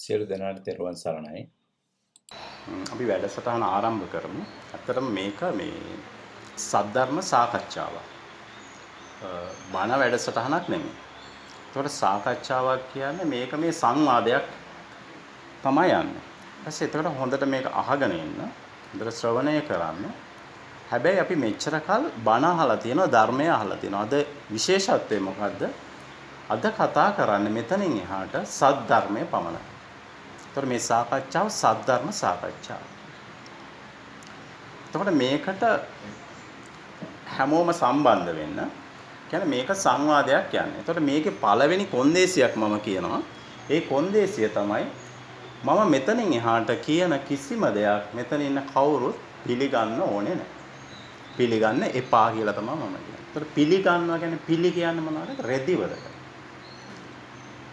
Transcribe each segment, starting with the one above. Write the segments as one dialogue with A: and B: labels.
A: සියලු දෙනාට තෙරුවන් සරණයි.
B: අපි වැඩසටහන ආරම්භ කරමු. ඇත්තටම මේක සද්ධර්ම සාකච්ඡාවක්. බණ වැඩසටහනක් නෙමෙයි. ඒකට සාකච්ඡාවක් කියන්නේ මේක මේ සංවාදයක් තමයි යන්නේ. ඊපස්සේ ඒකට හොඳට මේක අහගෙන ඉන්න, හොඳට ශ්‍රවණය කරන්න. හැබැයි අපි මෙච්චර කල් බණ අහලා තියෙනවා, ධර්මය අහලා තියෙනවා. අද විශේෂත්වය මොකද්ද? අද කතා කරන්නේ මෙතනින් එහාට සද්ධර්මයේ පමණයි. ඒතර මේ සාකච්ඡාව සද්ධර්ම සාකච්ඡාව. එතකොට මේකට හැමෝම සම්බන්ධ වෙන්න. කියන්නේ මේක සංවාදයක් යන්නේ. එතකොට මේකේ පළවෙනි කොන්දේසියක් මම කියනවා. ඒ කොන්දේසිය තමයි මම මෙතනින් එහාට කියන කිසිම දෙයක් මෙතන ඉන්න කවුරුත් පිළිගන්න ඕනේ නැහැ. පිළිගන්න එපා කියලා තමයි මම කියන්නේ. එතකොට පිළිගන්නවා කියන්නේ පිළි කියන්නේ මොනවද? රෙදිවලට.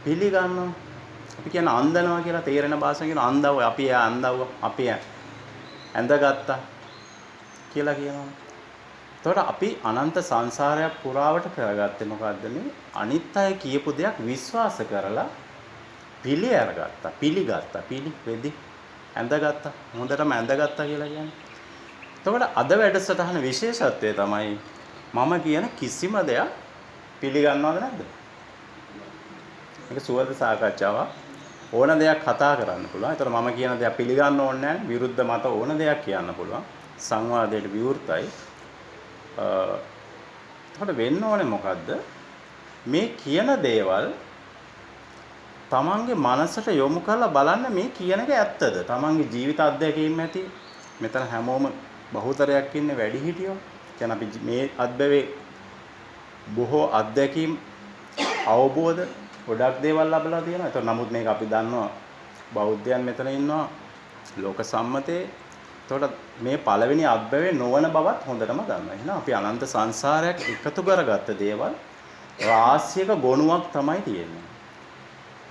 B: පිළිගන්නවා අපි කියන අන්දනවා කියලා තේරෙන භාෂාවෙන් කියන අන්දව අපි ඇඳගත්තා කියලා කියනවා. එතකොට අපි අනන්ත සංසාරයක් පුරාවට කරගත්තේ මොකද්ද මේ අනිත් අය කියපු දෙයක් විශ්වාස කරලා පිළිගත්තා වෙදි ඇඳගත්තා හොඳටම ඇඳගත්තා කියලා කියන්නේ. එතකොට අද වැඩසටහන විශේෂත්වය තමයි මම කියන කිසිම දෙයක් පිළිගන්නවද නැද්ද? මේක සුවද සාකච්ඡාවක්. ඕන දෙයක් කතා කරන්න පුළුවන්. ඒතර මම කියන දේ පිළිගන්න ඕනේ නැහැ. විරුද්ධ මත ඕන දෙයක් කියන්න පුළුවන්. සංවාදයට විවෘතයි. එතකොට වෙන්න ඕනේ මොකද්ද? මේ කියන දේවල් තමන්ගේ මනසට යොමු කරලා බලන්න මේ කියන එක ඇත්තද? තමන්ගේ ජීවිත අත්දැකීම් ඇති. මෙතන හැමෝම බහුතරයක් ඉන්නේ වැඩිහිටියෝ. කියන්නේ අපි මේ අත්බැවේ බොහෝ අත්දැකීම් අවබෝධ ගොඩක් දේවල් ලැබලා තියෙනවා. ඒතර නමුත් මේක අපි දන්නවා බෞද්ධයන් මෙතන ඉන්නවා ලෝක සම්මතයේ. එතකොට මේ පළවෙනි අත්බැවේ නොවන බවත් හොඳටම දන්නවා. එහෙනම් අපි අනන්ත සංසාරයක් එකතු කරගත්ත දේවල් රාශියක ගොනුවක් තමයි තියෙන්නේ.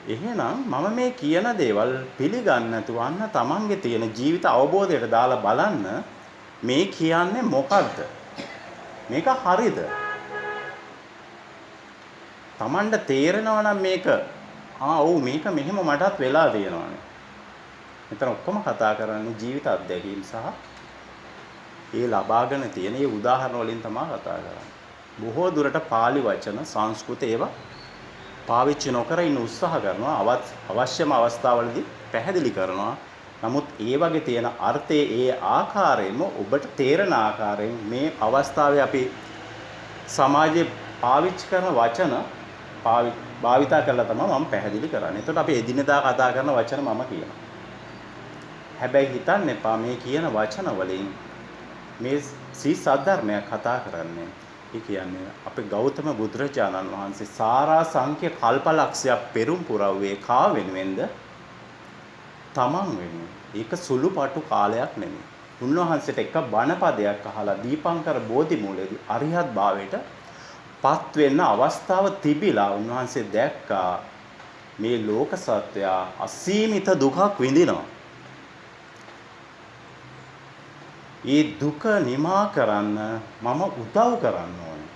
B: එහෙනම් මම මේ කියන දේවල් පිළිගන්න නැතුව අන්න තමන්ගේ තියෙන ජීවිත අවබෝධයට දාලා බලන්න මේ කියන්නේ මොකද්ද? මේක හරිද? තමන්ට තේරෙනවා නම් මේක ඔව් මේක මෙහෙම මටත් වෙලා තියෙනවානේ. මෙතන ඔක්කොම කතා කරන්නේ ජීවිත අත්දැකීම් සහ ඒ ලබාගෙන තියෙන ඒ උදාහරණ වලින් තමයි කතා කරන්නේ. බොහෝ දුරට pāli වචන සංස්කෘත ඒවා පාවිච්චි නොකර ඉන්න උත්සාහ කරනවා. අවශ්‍යම අවස්ථාවලදී පැහැදිලි කරනවා. නමුත් ඒ වගේ තියෙන අර්ථයේ ඒ ආකාරයෙන්ම ඔබට තේරෙන ආකාරයෙන් මේ අවස්ථාවේ අපි සමාජයේ පාවිච්චි කරන වචන භාවිතා කරලා තමයි මම පැහැදිලි කරන්නේ. එතකොට අපි එදිනෙදා කතා කරන වචන මම කියනවා. හැබැයි හිතන්න එපා මේ කියන වචන වලින් මේ සද්ධර්මයක් කතා කරන්නේ. ඒ කියන්නේ අපේ ගෞතම බුදුරජාණන් වහන්සේ සාරාංශක කල්පලක්ෂයක් පෙරම් පුරවුවේ කා වෙනුවෙන්ද? තමන් වෙනුවෙන්. ඒක සුළුපටු කාලයක් නෙමෙයි. උන්වහන්සේට එක බණපදයක් අහලා දීපංකර බෝධි මූලයේදී අරිහත් භාවයට පත් වෙන්න අවස්ථාව තිබිලා උන්වහන්සේ දැක්කා මේ ලෝක සත්‍යය අසීමිත දුකක් විඳිනවා. ඒ දුක නිමා කරන්න මම උදව් කරන්න ඕනේ.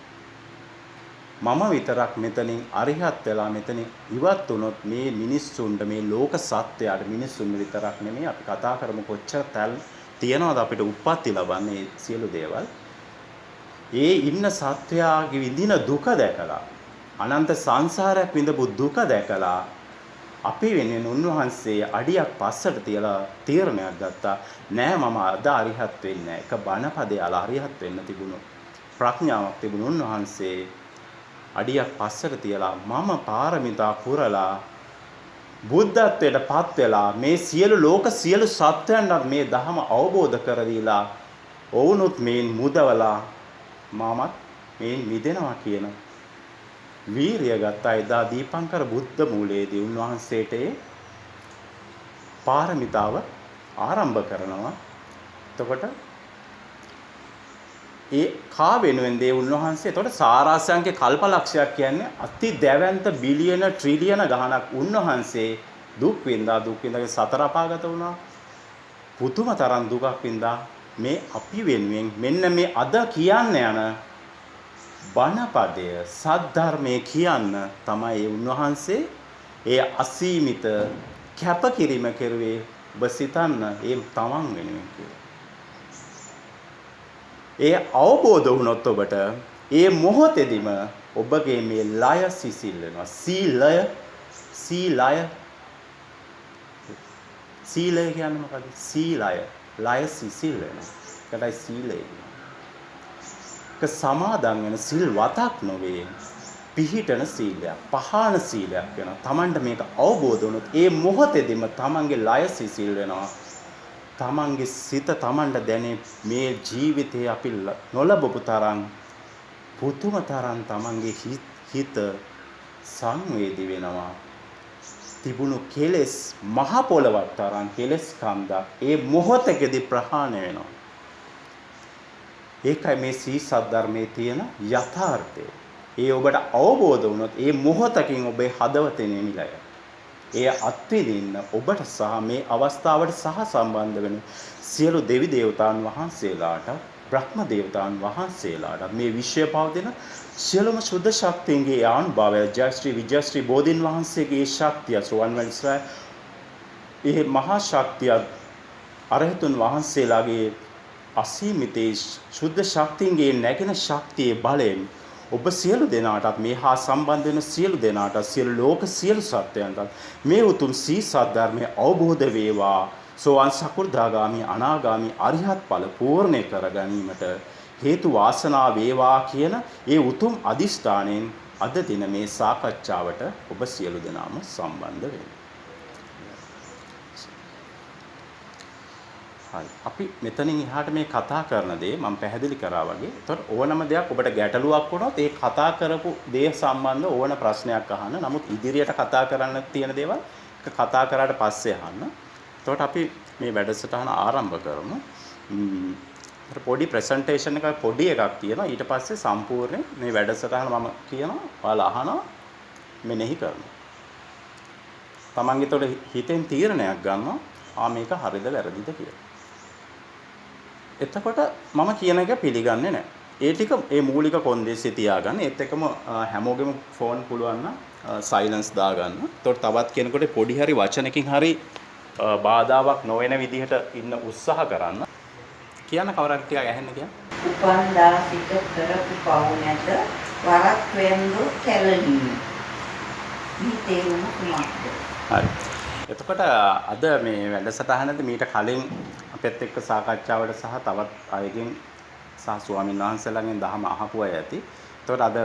B: මම විතරක් මෙතනින් අරිහත් වෙලා මෙතනින් ඉවත් වුණොත් මේ මිනිස්සුන්ට මේ ලෝක සත්‍යයට මිනිස්සුන් විතරක් නෙමෙයි අපි කතා කරමු කොච්චර තල් තියනවද අපිට උප්පත්ති ලබන්නේ සියලු දේවල්. ඒ ඉන්න සත්වයාගේ විඳින දුක දැකලා අනන්ත සංසාරයක් විඳපු දුක දැකලා අපි වෙනුවෙන් උන්වහන්සේ අඩියක් පස්සට තියලා තීරණයක් ගත්තා නෑ මම අද අරිහත් වෙන්නේ නෑ. එක බණපදේ අල අරිහත් වෙන්න තිබුණු ප්‍රඥාවක් තිබුණු උන්වහන්සේ අඩියක් පස්සට තියලා මම පාරමිතා පුරලා බුද්ධත්වයට පත් වෙලා මේ සියලු ලෝක සියලු සත්වයන්ට මේ ධහම අවබෝධ කර දීලා ඔවුනුත් මේ මුදවලා මමත් මේ මිදෙනවා කියන වීරිය ගත්තා. එදා දීපංකර බුද්ධ මූලයේදී උන්වහන්සේට පාරමිතාව ආරම්භ කරනවා. එතකොට ඒ කා වෙනුවෙන් දේ උන්වහන්සේ එතකොට සාරාංශක කල්පලක්ෂයක් කියන්නේ අති දැවැන්ත බිලියන ට්‍රිලියන ගණනක් උන්වහන්සේ දුක් විඳාගේ සතර අපාගත වුණා. පුදුම තරම් දුකක් විඳා මේ අපි වෙනුවෙන් මෙන්න මේ අද කියන්න යන බණපදය සද්ධර්මයේ කියන්න තමයි උන්වහන්සේ ඒ අසීමිත කැපකිරීම කෙරුවේ ඔබ සිතන්න ඒ තමන් වෙනුවෙන් කියලා. ඒ අවබෝධ වුණොත් ඔබට ඒ මොහොතේදීම ඔබගේ මේ ලය සිසිල් වෙනවා. සීලය කියන්නේ මොකද? සීලය. ලය සිසිල් වෙනවා. ඒකයි සීලය. සමාදන් වෙන සිල්වතක් නොවේ. පිහිටන සීලයක්, පහාන සීලයක් වෙනවා. Tamanට මේක අවබෝධ වුණොත් ඒ මොහොතේදීම Tamanගේ ලය සිසිල් වෙනවා. Tamanගේ සිත Tamanට දැනේ මේ ජීවිතේ අපි නොලබපු තරම් පුදුම තරම් Tamanගේ හිත සංවේදී වෙනවා. තිබුණු කෙලෙස් මහ පොළවක් තරම් කෙලෙස් කන්දක් ඒ මොහොතකදී ප්‍රහාණය වෙනවා. ඒකයි මේ සී සද්ධර්මයේ තියෙන යථාර්ථය. ඒ ඔබට අවබෝධ වුණොත් ඒ මොහොතකින් ඔබේ හදවතේ නිමිලය. ඒ අත්විඳින්න ඔබට සහ මේ අවස්ථාවට සහ සම්බන්ධ වෙන සියලු දෙවි දේවතාන් වහන්සේලාට, බ්‍රහ්ම දේවතාන් වහන්සේලාට මේ විශ්වය පවතින සියලුම සුද්ධ ශක්තියන්ගේ ආනුභාවය, ජයශ්‍රී විජයශ්‍රී බෝධින් වහන්සේගේ ශක්තිය, සුවන්වැලි ඉස්රායල් මේ මහා ශක්තිය, අරහතුන් වහන්සේලාගේ අසීමිතේ සුද්ධ ශක්තියන්ගේ නැගෙන ශක්තියේ බලයෙන් ඔබ සියලු දෙනාටත් මේ හා සම්බන්ධ වෙන සියලු දෙනාට සියලු ලෝක සියලු සත්වයන්ට මේ උතුම් සී සද්ධර්මයේ අවබෝධ වේවා. සෝවාන් සකෘදාගාමි අනාගාමි අරිහත් ඵල පූර්ණේ කර ගැනීමට හේතු වාසනා වේවා කියන ඒ උතුම් අදිෂ්ඨාණයෙන් අද දින මේ සාකච්ඡාවට ඔබ සියලු දෙනාම සම්බන්ධ වෙනවා. හරි. අපි මෙතනින් එහාට මේ කතා කරන දේ මම පැහැදිලි කරා වගේ. ඒතකොට ඕනම දෙයක් ඔබට ගැටලුවක් වුණොත් ඒ කතා කරපු දේ සම්බන්ධ ඕන ප්‍රශ්නයක් අහන්න. නමුත් ඉදිරියට කතා කරන්න තියෙන දේවල් කතා කරාට පස්සේ අහන්න. එතකොට අපි මේ වැඩසටහන ආරම්භ කරමු. පොඩි ප්‍රසන්ටේෂන් එකක් පොඩි එකක් තියෙනවා. ඊට පස්සේ සම්පූර්ණ මේ වැඩසටහන මම කියනවා. ඔයාලා අහනවා මෙනෙහි කරනවා. තමන්ගේ තොට හිතෙන් තීරණයක් ගන්නවා. මේක හරිද වැරදිද කියලා. එතකොට මම කියන එක පිළිගන්නේ නැහැ. ඒ ටික ඒ මූලික කොන්දේසිය තියාගන්න. ඒත් එක්කම හැමෝගෙම ෆෝන් පුළුවන් නම් සයිලන්ස් දාගන්න. එතකොට තවත් කෙනෙකුට පොඩි හරි වචනකින් හරි බාධාවක් නොවන විදිහට ඉන්න උත්සාහ කරන්න. කියන්න කවරක් ටිකක් ඇහෙන්න කියන්න.
A: උපන්දා සිට කරපු පව් නැත වරක් වෙන්දු කැලණි. මේ තේරුම කුමක්ද?
B: හරි. එතකොට අද මේ වැඩසටහනේදී මීට කලින් අපෙත් එක්ක සාකච්ඡාවට සහ තවත් අයගෙන් සහ ස්වාමීන් වහන්සේලාගෙන් දහම අහපු අය ඇති. එතකොට අද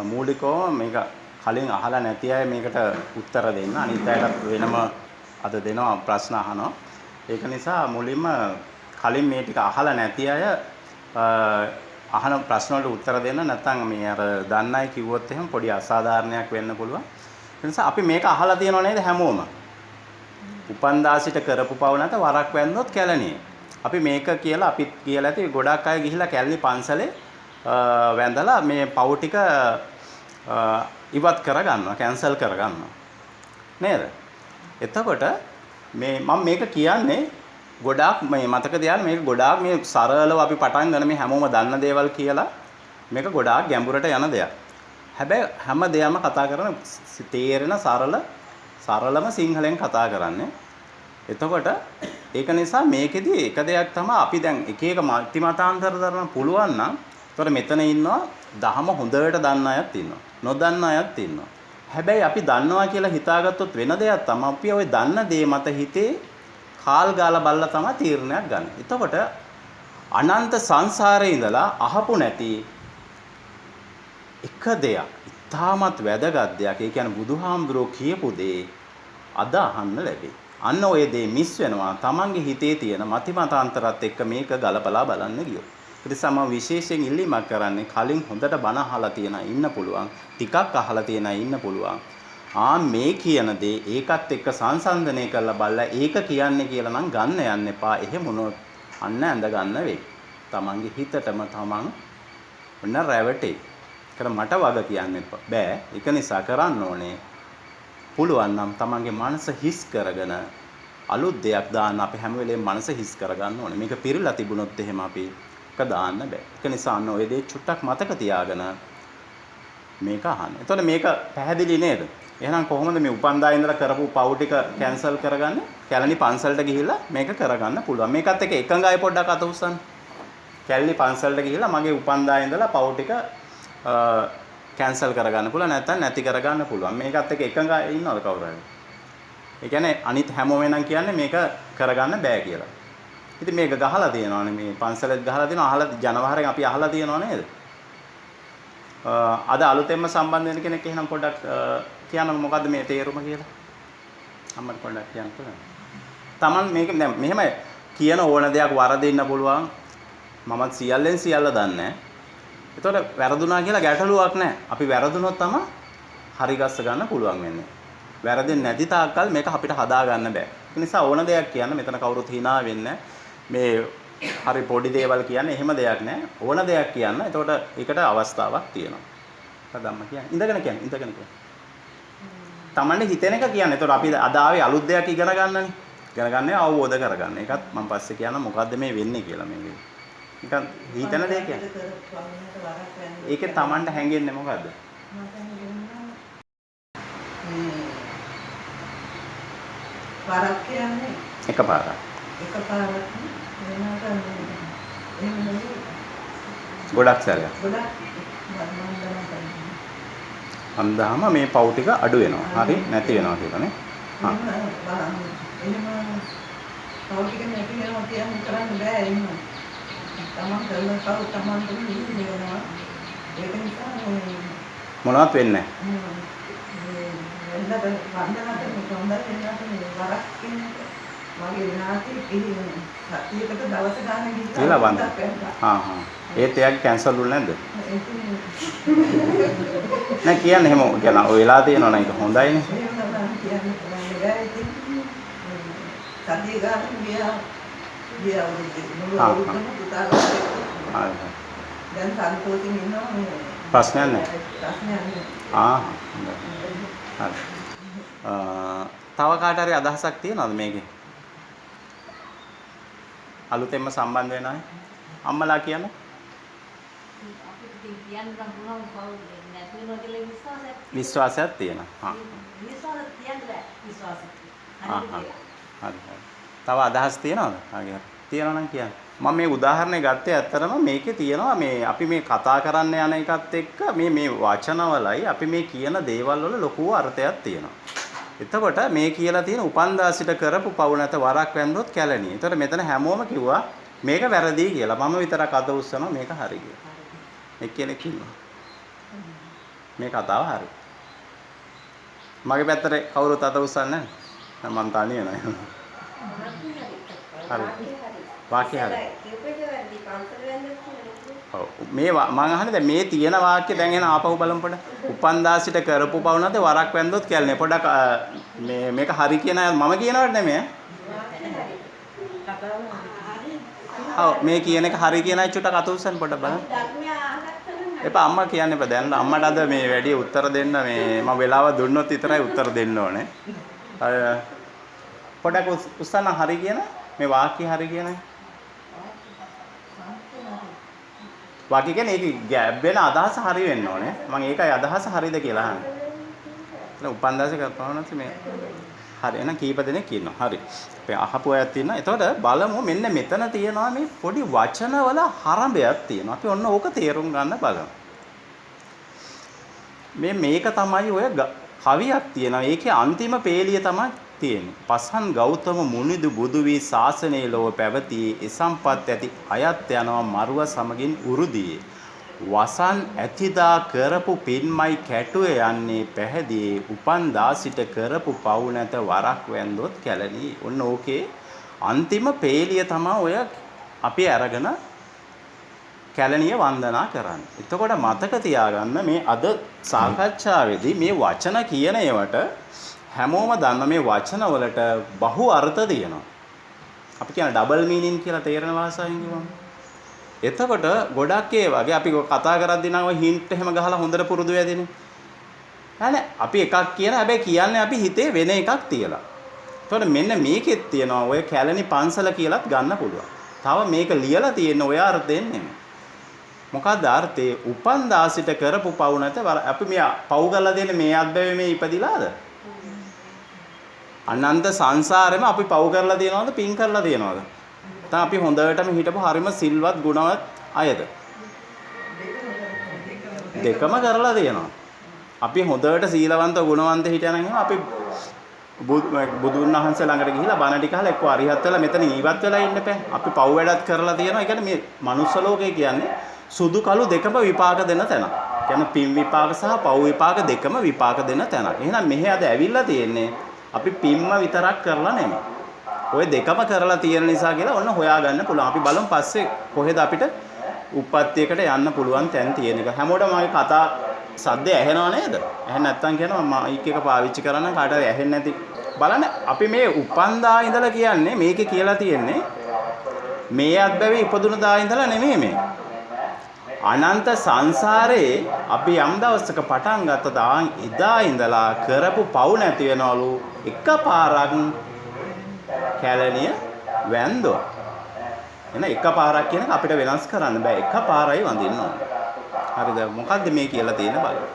B: මූලිකව මේක කලින් අහලා නැති අය මේකට උත්තර දෙන්න. අනිත් අයට වෙනම අද දෙනවා ප්‍රශ්න අහනවා. ඒක නිසා මුලින්ම කලින් මේ ටික අහලා නැති අය අහන ප්‍රශ්න වලට උත්තර දෙන්න. නැත්නම් මේ අර දන්න අය කිව්වොත් එහෙම පොඩි අසාධාරණයක් වෙන්න පුළුවන්. ඒ නිසා අපි මේක අහලා තියෙනව නේද හැමෝම? උපන්දා සිට කරපු පව නැත වරක් වැන්දොත් කැලණියේ. අපි මේක කියලා අපිත් කියලා ඇති ගොඩක් අය ගිහිලා කැලණි පන්සලේ වැඳලා මේ පව ටික ඉවත් කරගන්නවා, කැන්සල් කරගන්නවා. නේද? එතකොට මේ මම මේක කියන්නේ ගොඩාක් මේ මතක තියාගන්න මේක ගොඩාක් මේ සරලව අපි පටන් ගන්න මේ හැමෝම දන්න දේවල් කියලා මේක ගොඩාක් ගැඹුරට යන දෙයක්. හැබැයි හැම දෙයක්ම කතා කරන තේරෙන සරලම සිංහලෙන් කතා කරන්නේ. එතකොට ඒක නිසා මේකෙදි එක දෙයක් තමයි අපි දැන් එක එක මතිමතාන්තර දරන්න පුළුවන් නම් එතකොට මෙතන ඉන්නවා දහම හොඳට දන්න අයත් ඉන්නවා. නොදන්න අයත් ඉන්නවා. හැබැයි අපි දන්නවා කියලා හිතාගත්තොත් වෙන දෙයක් තමයි අපි ওই දන්න දේ මත හිතේ කාල් ගාලා බලලා තමයි තීරණයක් ගන්න. එතකොට අනන්ත සංසාරේ ඉඳලා අහපු නැති එක දෙයක් තාමත් වැදගත් දෙයක්. ඒ කියන්නේ බුදුහාමුදුරුවෝ කියපු දේ අද අහන්න ලැබේ. අන්න ඔය දේ මිස් වෙනවා. Tamange හිතේ තියෙන මතිමතාන්තරත් එක්ක මේක ගලපලා බලන්න ගියොත්. ඒ නිසා මම විශේෂයෙන් ඉල්ලීමක් කරන්නේ කලින් හොඳට බණ අහලා තියෙන ඉන්න පුළුවන්. ටිකක් අහලා තියෙන ඉන්න පුළුවන්. මේ කියන දේ ඒකත් එක්ක සංසන්දනය කරලා බලලා ඒක කියන්නේ කියලා නම් ගන්න යන්න එපා. එහෙම වුණොත් අන්න ඇඳ ගන්න වෙයි. Tamange හිතටම Taman ඔන්න රැවටේ. කර මට වග කියන්න බෑ. ඒක නිසා කරන්න ඕනේ පුළුවන් නම් තමන්ගේ මනස හිස් කරගෙන අලුත් දෙයක් දාන්න අපි හැම වෙලේම මනස හිස් කරගන්න ඕනේ. මේක පිරিলা තිබුණොත් එහෙම අපි එක දාන්න බෑ. ඒක නිසා අන්න ඔය දේ චුට්ටක් මතක තියාගෙන මේක අහන්න. එතකොට මේක පැහැදිලි නේද? එහෙනම් කොහොමද මේ උපන්දා ඉඳලා කරපු පව් ටික කැන්සල් කරගන්නේ? කැලණි පන්සලට ගිහිල්ලා මේක කරගන්න පුළුවන්. මේකත් එක්ක එකඟයි පොඩ්ඩක් අත උස්සන්න. කැලණි පන්සලට ගිහිල්ලා මගේ උපන්දා ඉඳලා පව් ටික කැන්සල් කරගන්න පුළුවන් නැත්නම් නැති කරගන්න පුළුවන්. මේකත් එක්ක එකඟයි ඉන්නවද කවුරු හරි? ඒ කියන්නේ අනිත් හැමෝම එනම් කියන්නේ මේක කරගන්න බෑ කියලා. ඉතින් මේක ගහලා තියෙනවානේ මේ පන්සලෙත් ගහලා තියෙනවා අහලා ජනවහරෙන් අපි අහලා තියෙනව නේද? අද අලුතෙන්ම සම්බන්ධ වෙන කෙනෙක් එහෙනම් පොඩ්ඩක් කියන්න මොකද්ද මේ තේරුම කියලා? අම්මට පොඩ්ඩක් කියන්න පුළුවන්. Taman මේක දැන් මෙහෙම කියන ඕන දෙයක් වරදින්න පුළුවන්. මමත් සියල්ලෙන් සියල්ල දන්නේ නැහැ. ඒතකොට වැරදුනා කියලා ගැටලුවක් නැහැ. අපි වැරදුනොත් තමයි හරි ගස්ස ගන්න පුළුවන් වෙන්නේ. වැරදෙන්නේ නැති තාක්කල් මේක අපිට හදා ගන්න බෑ. ඒ නිසා ඕන දෙයක් කියන්න මෙතන කවුරුත් hina වෙන්නේ මේ හරි පොඩි දේවල් කියන්නේ එහෙම දෙයක් නෑ. ඕන දෙයක් කියන්න. එතකොට ඒකට අවස්ථාවක් තියෙනවා. හදම්ම කියන්නේ. ඉඳගෙන කියන්නේ. Tamanne හිතෙන එක කියන්නේ. එතකොට අපි අද ආවේ අලුත් දෙයක් ඉගෙන ගන්නනේ. ඉගෙන ගන්න අවබෝධ කරගන්න. ඒකත් මම පස්සේ කියන්න මොකද්ද මේ වෙන්නේ කියලා මේකේ. නිකන් හිතන දෙයක් කියන්නේ. ඒකේ Tamanne හැංගෙන්නේ මොකද්ද?
A: වරක් කියන්නේ
B: එකපාරක්. ගොඩක් සැරයක්. අන්දාම මේ පව් ටික අඩු වෙනවා. හරි නැති වෙනවා කියලානේ. හා.
A: එහෙම පව් ටික නැති වෙනවා කියන්නේ කරන්න බෑ එහෙම. තමන් කරන පව් තමන් දුන්නා. ඒක නිසා
B: මොනවත් වෙන්නේ නැහැ.
A: වන්දනට හොඳ වෙනකට වරක් කියන්නේ මගේ විනාශي පිළිවෙල සතියකට දවස් ගානක්
B: කියලා වන්ද. ඒත් එයාගේ කැන්සල් වුණ නැද්ද? නෑ කියන්නේ එහෙම කියලා ඔය වෙලා තියෙනවා නේද හොඳයිනේ. සතිය ගානක් ගියා දැන් සන්තෝෂෙන් ඉන්නවා මේ ප්‍රශ්නයක් නෑ. හරි. තව කාට හරි අදහසක් තියනවද මේකේ? අලුතෙන්ම සම්බන්ධ වෙන අය? අම්මලා කියන්නේ?
C: අපිට කියන්න පුළුවන් කවුද නැති වෙනවා කියලා
B: විශ්වාසයක් තියෙනවා.
C: විශ්වාසයක් තියන්න බෑ විශ්වාසයක්.
B: හරි. තව අදහස් තියනවද? ආගේ තියනවා නම් කියන්න. මම මේ උදාහරණය ගත්තේ ඇත්තටම මේකේ තියෙනවා මේ අපි මේ කතා කරන්න යන එකත් එක්ක මේ වචනවලයි අපි මේ කියන දේවල් වල ලොකු අර්ථයක් තියෙනවා. එතකොට මේ කියලා තියෙන උපන්දා සිට කරපු පව් නැත වරක් වැන්දොත් කැලණි. එතකොට මෙතන හැමෝම කිව්වා මේක වැරදි කියලා. මම විතරක් අත උස්සනවා මේක හරි කියලා. එක්කෙනෙක් ඉන්නවා. මේ කතාව හරි. මගේ පැත්තට කවුරුත් අත උස්සන්නේ නැහැ. මම තනිය නෑ. හරි. වාක්‍ය හරි. ඔව් මේ මම අහන්නේ දැන් මේ තියෙන වාක්‍ය දැන් එන ආපහු බලමු පොඩ. උපන්දා සිට කරපු පව් නැත වරක් වැන්දොත් කැලණි. පොඩක් මේක හරි කියන අය මම කියනවට නෙමෙයි. ඔව් මේ කියන එක හරි කියන අය චුට්ටක් අත උස්සන්න පොඩ බලන්න. එපා අම්මා කියන්න එපා. දැන් අම්මට අද මේ වැඩි උත්තර දෙන්න මේ මම වෙලාව දුන්නොත් විතරයි උත්තර දෙන්න ඕනේ. පොඩක් උස්සන්න හරි කියන මේ වාක්‍ය හරි කියන වාක්‍ය කියන්නේ ඒක ගැබ් වෙන අදහස හරි වෙන්න ඕනේ. මම ඒකයි අදහස හරිද කියලා අහන්නේ. එතන උපන්දාසේ කරපවනත් මේ හරි එහෙනම් කීප දෙනෙක් ඉන්නවා. හරි. අපි අහපු අයත් ඉන්නවා. එතකොට බලමු මෙන්න මෙතන තියෙනවා මේ පොඩි වචනවල හරඹයක් තියෙනවා. අපි ඔන්න ඕක තේරුම් ගන්න බලමු. මේක තමයි ඔය කවියක් තියෙනවා. ඒකේ අන්තිම පේලිය තමයි තියෙන්නේ. පසන් ගෞතම මුනිදු බුදු වී ශාසනයේ ලොව පැවතියේ එසම්පත් ඇති අයත් යනවා මරුව සමගින් උරුදියේ. වසන් ඇතිදා කරපු පින්මයි කැටුවේ යන්නේ පැහැදියේ උපන්දා සිට කරපු පව් නැත වරක් වැන්දොත් කැලණි. ඔන්න ඕකේ අන්තිම පේලිය තමයි ඔය අපි අරගෙන කැලණිය වන්දනා කරන්නේ. එතකොට මතක තියාගන්න මේ අද සාකච්ඡාවේදී මේ වචන කියන ඒවට හැමෝම දන්න මේ වචන වලට බහු අර්ථ තියෙනවා. අපි කියන ඩබල් මීනින් කියලා තේරෙන භාෂාවෙන් කිව්වම. එතකොට ගොඩක් ඒ වගේ අපි කතා කරද්දී නම් ඔය හින්ට් එහෙම ගහලා හොඳට පුරුදු වෙදිනේ. නෑ අපි එකක් කියන හැබැයි කියන්නේ අපි හිතේ වෙන එකක් තියලා. එතකොට මෙන්න මේකෙත් තියෙනවා ඔය කැලණි පන්සල කියලාත් ගන්න පුළුවන්. තව මේක ලියලා තියෙන ඔය අර්ථයෙන් නෙමෙයි. මොකක්ද අර්ථේ? උපන් දාසිට කරපු පව් නැත අපි මේ පව් කරලා දෙන්නේ මේ අත්බැවේ මේ ඉපදිලාද? අනන්ත සංසාරෙම අපි පව් කරලා තියනවද පින් කරලා තියනවද? නැත්නම් අපි හොඳටම හිටපු හරිම සිල්වත් ගුණවත් අයද? දෙකම කරලා තියෙනවා. අපි හොඳට සීලවන්ත ගුණවන්ත හිටියනම් එහෙනම් අපි බුදුන් වහන්සේ ළඟට ගිහිලා බණ ටික අහලා එක්ක අරිහත් වෙලා මෙතන ඉවත් වෙලා ඉන්න බෑ. අපි පව් වැඩත් කරලා තියෙනවා. ඒ කියන්නේ මේ මනුස්ස ලෝකය කියන්නේ සුදු කළු දෙකම විපාක දෙන තැන. කියන්නේ පින් විපාක සහ පව් විපාක දෙකම විපාක දෙන තැන. එහෙනම් මෙහෙ අද ඇවිල්ලා තියෙන්නේ අපි පින්ම විතරක් කරලා නෙමෙයි. ඔය දෙකම කරලා තියෙන නිසා කියලා ඔන්න හොයාගන්න පුළුවන්. අපි බලමු පස්සේ කොහෙද අපිට උප්පත්තියකට යන්න පුළුවන් තැන් තියෙන එක. හැමෝටම මගේ කතා සද්ද ඇහෙනව නේද? ඇහෙන්නේ නැත්තම් කියනවා මයික් එක පාවිච්චි කරන්න කාටද ඇහෙන්නේ නැති. බලන්න අපි මේ උපන්දා ඉඳලා කියන්නේ මේකේ කියලා තියෙන්නේ මේ අත්බැවේ ඉපදුන දා ඉඳලා නෙමෙයි මේ. අනන්ත සංසාරේ අපි යම් දවසක පටන් ගත්ත දා එදා ඉඳලා කරපු පව් නැති වෙනවලු එකපාරක් කැලණිය වැන්දෝ. එන එකපාරක් කියන එක අපිට වෙනස් කරන්න බෑ. එකපාරයි වඳින්න ඕන. හරිද? මොකද්ද මේ කියලා තියෙන බලන්න.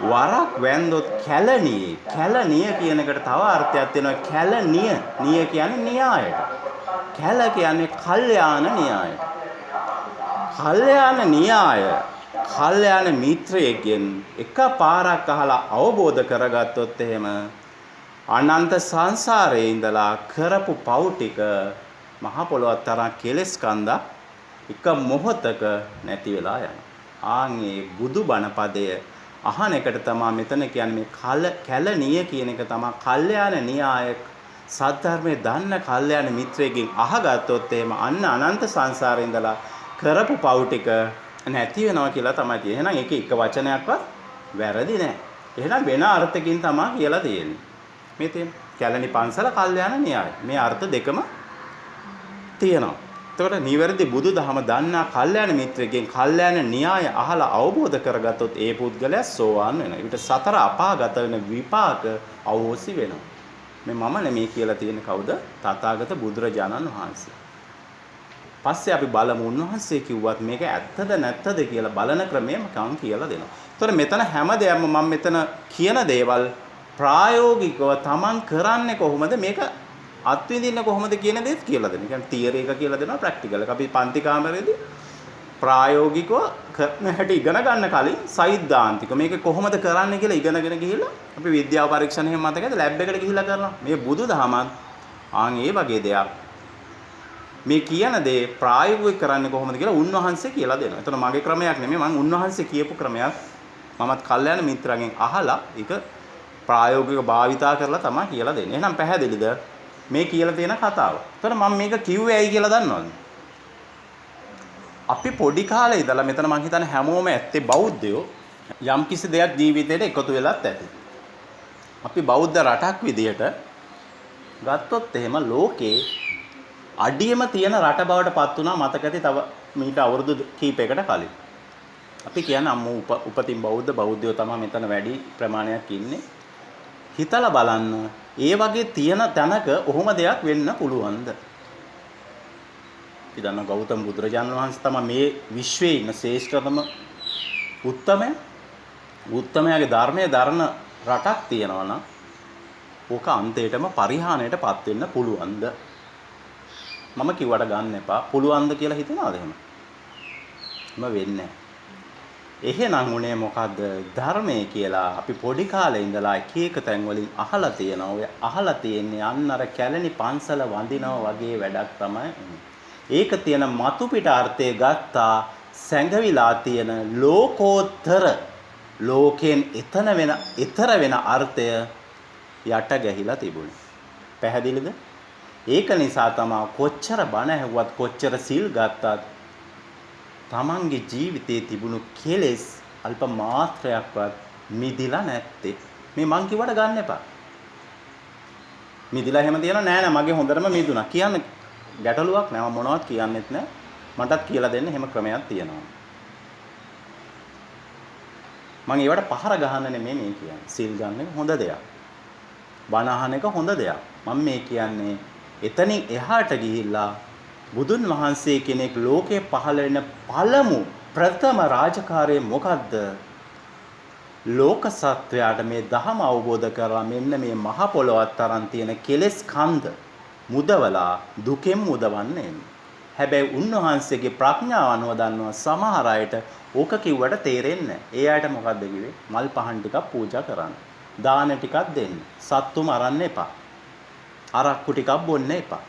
B: වරක් වැන්දොත් කැලණිය කියන එකට තව අර්ථයක් තියෙනවා. කැලණිය. නිය කියන්නේ න්‍යායට. කැල කියන්නේ කල්යාණ න්‍යායට. කල්යාණ න්‍යාය කල්යාණ මිත්‍රයෙක්ගෙන් එකපාරක් අහලා අවබෝධ කරගත්තොත් එහෙම අනන්ත සංසාරයේ ඉඳලා කරපු පව් ටික මහ පොළොවත් තරම් කෙලස් කන්දක් එක මොහොතක නැති වෙලා යනවා. ආන්ගේ බුදු බණ පදය අහන එකට තමයි මෙතන කියන්නේ කැලණිය කියන එක තමයි කල්යාණ න්‍යාය සත්‍යධර්මයේ දන්න කල්යාණ මිත්‍රයෙක්ගෙන් අහගත්තොත් එහෙම අන්න අනන්ත සංසාරේ ඉඳලා කරපු පව් ටික නැති වෙනවා කියලා තමයි කියන්නේ. එහෙනම් ඒකේ එක වචනයක්වත් වැරදි නෑ. එහෙනම් වෙන අර්ථකින් තමයි කියලා තියෙන්නේ. මේ තියෙන කැලණි පන්සල කල්යාණ න්‍යාය. මේ අර්ථ දෙකම තියෙනවා. එතකොට නිවැරදි බුදුදහම දන්නා කල්යාණ මිත්‍රයෙක්ගෙන් කල්යාණ න්‍යාය අහලා අවබෝධ කරගත්තොත් ඒ පුද්ගලයා සෝවාන් වෙනවා. ඊට සතර අපාගත වෙන විපාක අවෝසි වෙනවා. මේ මම නෙමෙයි කියලා තියෙන්නේ කවුද? තථාගත බුදුරජාණන් වහන්සේ. පස්සේ අපි බලමු උන්වහන්සේ කිව්වත් මේක ඇත්තද නැත්තද කියලා බලන ක්‍රමය මම කියලා දෙනවා. එතකොට මෙතන හැම දෙයක්ම මම මෙතන කියන දේවල් ප්‍රායෝගිකව Taman කරන්නේ කොහොමද මේක අත්විඳින්න කොහොමද කියන දේත් කියලා දෙනවා. කියන්නේ තියරි එක කියලා දෙනවා ප්‍රැක්ටිකල් එක. අපි පන්ති කාමරේදී ප්‍රායෝගිකව කරන හැටි ඉගෙන ගන්න කලින් සෛද්ධාන්තික මේක කොහොමද කරන්නේ කියලා ඉගෙනගෙන ගිහිල්ලා අපි විද්‍යාව පරීක්ෂණ එහෙම මතකද ලැබ් එකට ගිහිල්ලා කරනවා. මේ බුදුදහමත් ආන් ඒ වගේ දෙයක්. මේ කියන දේ ප්‍රායෝගිකව කරන්නේ කොහොමද කියලා උන්වහන්සේ කියලා දෙනවා. එතන මගේ ක්‍රමයක් නෙමෙයි මම උන්වහන්සේ කියපු ක්‍රමයක් මමත් කල්යාණ මිත්‍රගෙන් අහලා ඒක ප්‍රායෝගිකව භාවිතා කරලා තමයි කියලා දෙන්නේ. එහෙනම් පැහැදිලිද මේ කියලා තියෙන කතාව? එතන මම මේක කිව්වේ ඇයි කියලා දන්නවද? අපි පොඩි කාලේ ඉඳලා මෙතන මං හිතන්නේ හැමෝම ඇත්තේ බෞද්ධයෝ යම් කිසි දෙයක් ජීවිතේට එකතු වෙලත් ඇති. අපි බෞද්ධ රටක් විදියට ගත්තොත් එහෙම ලෝකේ අඩියම තියෙන රට බවට පත් වුණා මතක ඇති තව මීට අවුරුදු කීපයකට කලින්. අපි කියන්නේ අම්මෝ උපතින් බෞද්ධයෝ තමයි මෙතන වැඩි ප්‍රමාණයක් ඉන්නේ. හිතලා බලන්න ඒ වගේ තියෙන තැනක ඔහොම දෙයක් වෙන්න පුළුවන්ද? අපි දන්න ගෞතම බුදුරජාණන් වහන්සේ තමයි මේ විශ්වයේ ඉන්න ශ්‍රේෂ්ඨතම උත්තමයාගේ ධර්මයේ දරන රටක් තියෙනවා නම් ඕක අන්තයටම පරිහානියටපත් වෙන්න පුළුවන්ද? මම කිව්වට ගන්න එපා. පුළුවන්ද කියලා හිතනවාද එහෙම? වෙන්නේ නැහැ. එහෙනම් උනේ මොකද්ද? ධර්මයේ කියලා අපි පොඩි කාලේ ඉඳලා එක එක තැන් වලින් අහලා තියෙනවා. ඔය අහලා තියෙන්නේ අන්න අර කැලණි පන්සල වඳිනවා වගේ වැඩක් තමයි. ඒක තියෙන මතු පිට අර්ථය ගත්තා සැඟවිලා තියෙන ලෝකෝත්තර ලෝකෙන් ඊතර වෙන අර්ථය යට ගැහිලා තිබුණේ. පැහැදිලිද? ඒක නිසා තමයි කොච්චර බණ ඇහුවත් කොච්චර සිල් ගත්තත් තමන්ගේ ජීවිතයේ තිබුණු කෙලෙස් අල්ප මාත්‍රයක්වත් මිදිලා නැත්තේ. මේ මං කිව්වට ගන්න එපා. මිදිලා එහෙම තියනවා නෑ නෑ මගේ හොඳටම මිදුණා. කියන්න ගැටලුවක් නෑ මම මොනවත් කියන්නෙත් නෑ. මටත් කියලා දෙන්න එහෙම ක්‍රමයක් තියෙනවා. මං ඒවට පහර ගහන්න නෙමෙයි මේ කියන්නේ. සිල් ගන්න එක හොඳ දෙයක්. බණ අහන එක හොඳ දෙයක්. මම මේ කියන්නේ එතනින් එහාට ගිහිල්ලා බුදුන් වහන්සේ කෙනෙක් ලෝකේ පහළ වෙන පළමු ප්‍රථම රාජකාරිය මොකද්ද? ලෝක සත්වයාට මේ ධහම අවබෝධ කරලා මෙන්න මේ මහ පොළොවත් තරම් තියෙන කෙලෙස් කන්ද මුදවලා දුකෙන් මුදවන්නේ. හැබැයි උන්වහන්සේගේ ප්‍රඥාව අනුව දන්නවා සමහර අයට ඕක කිව්වට තේරෙන්නේ නැහැ. ඒ අයට මොකද්ද කිව්වේ? මල් පහන් ටිකක් පූජා කරන්න. දාන ටිකක් දෙන්න. සත්තු මරන්න එපා. අරක්කු ටිකක් බොන්න එපා.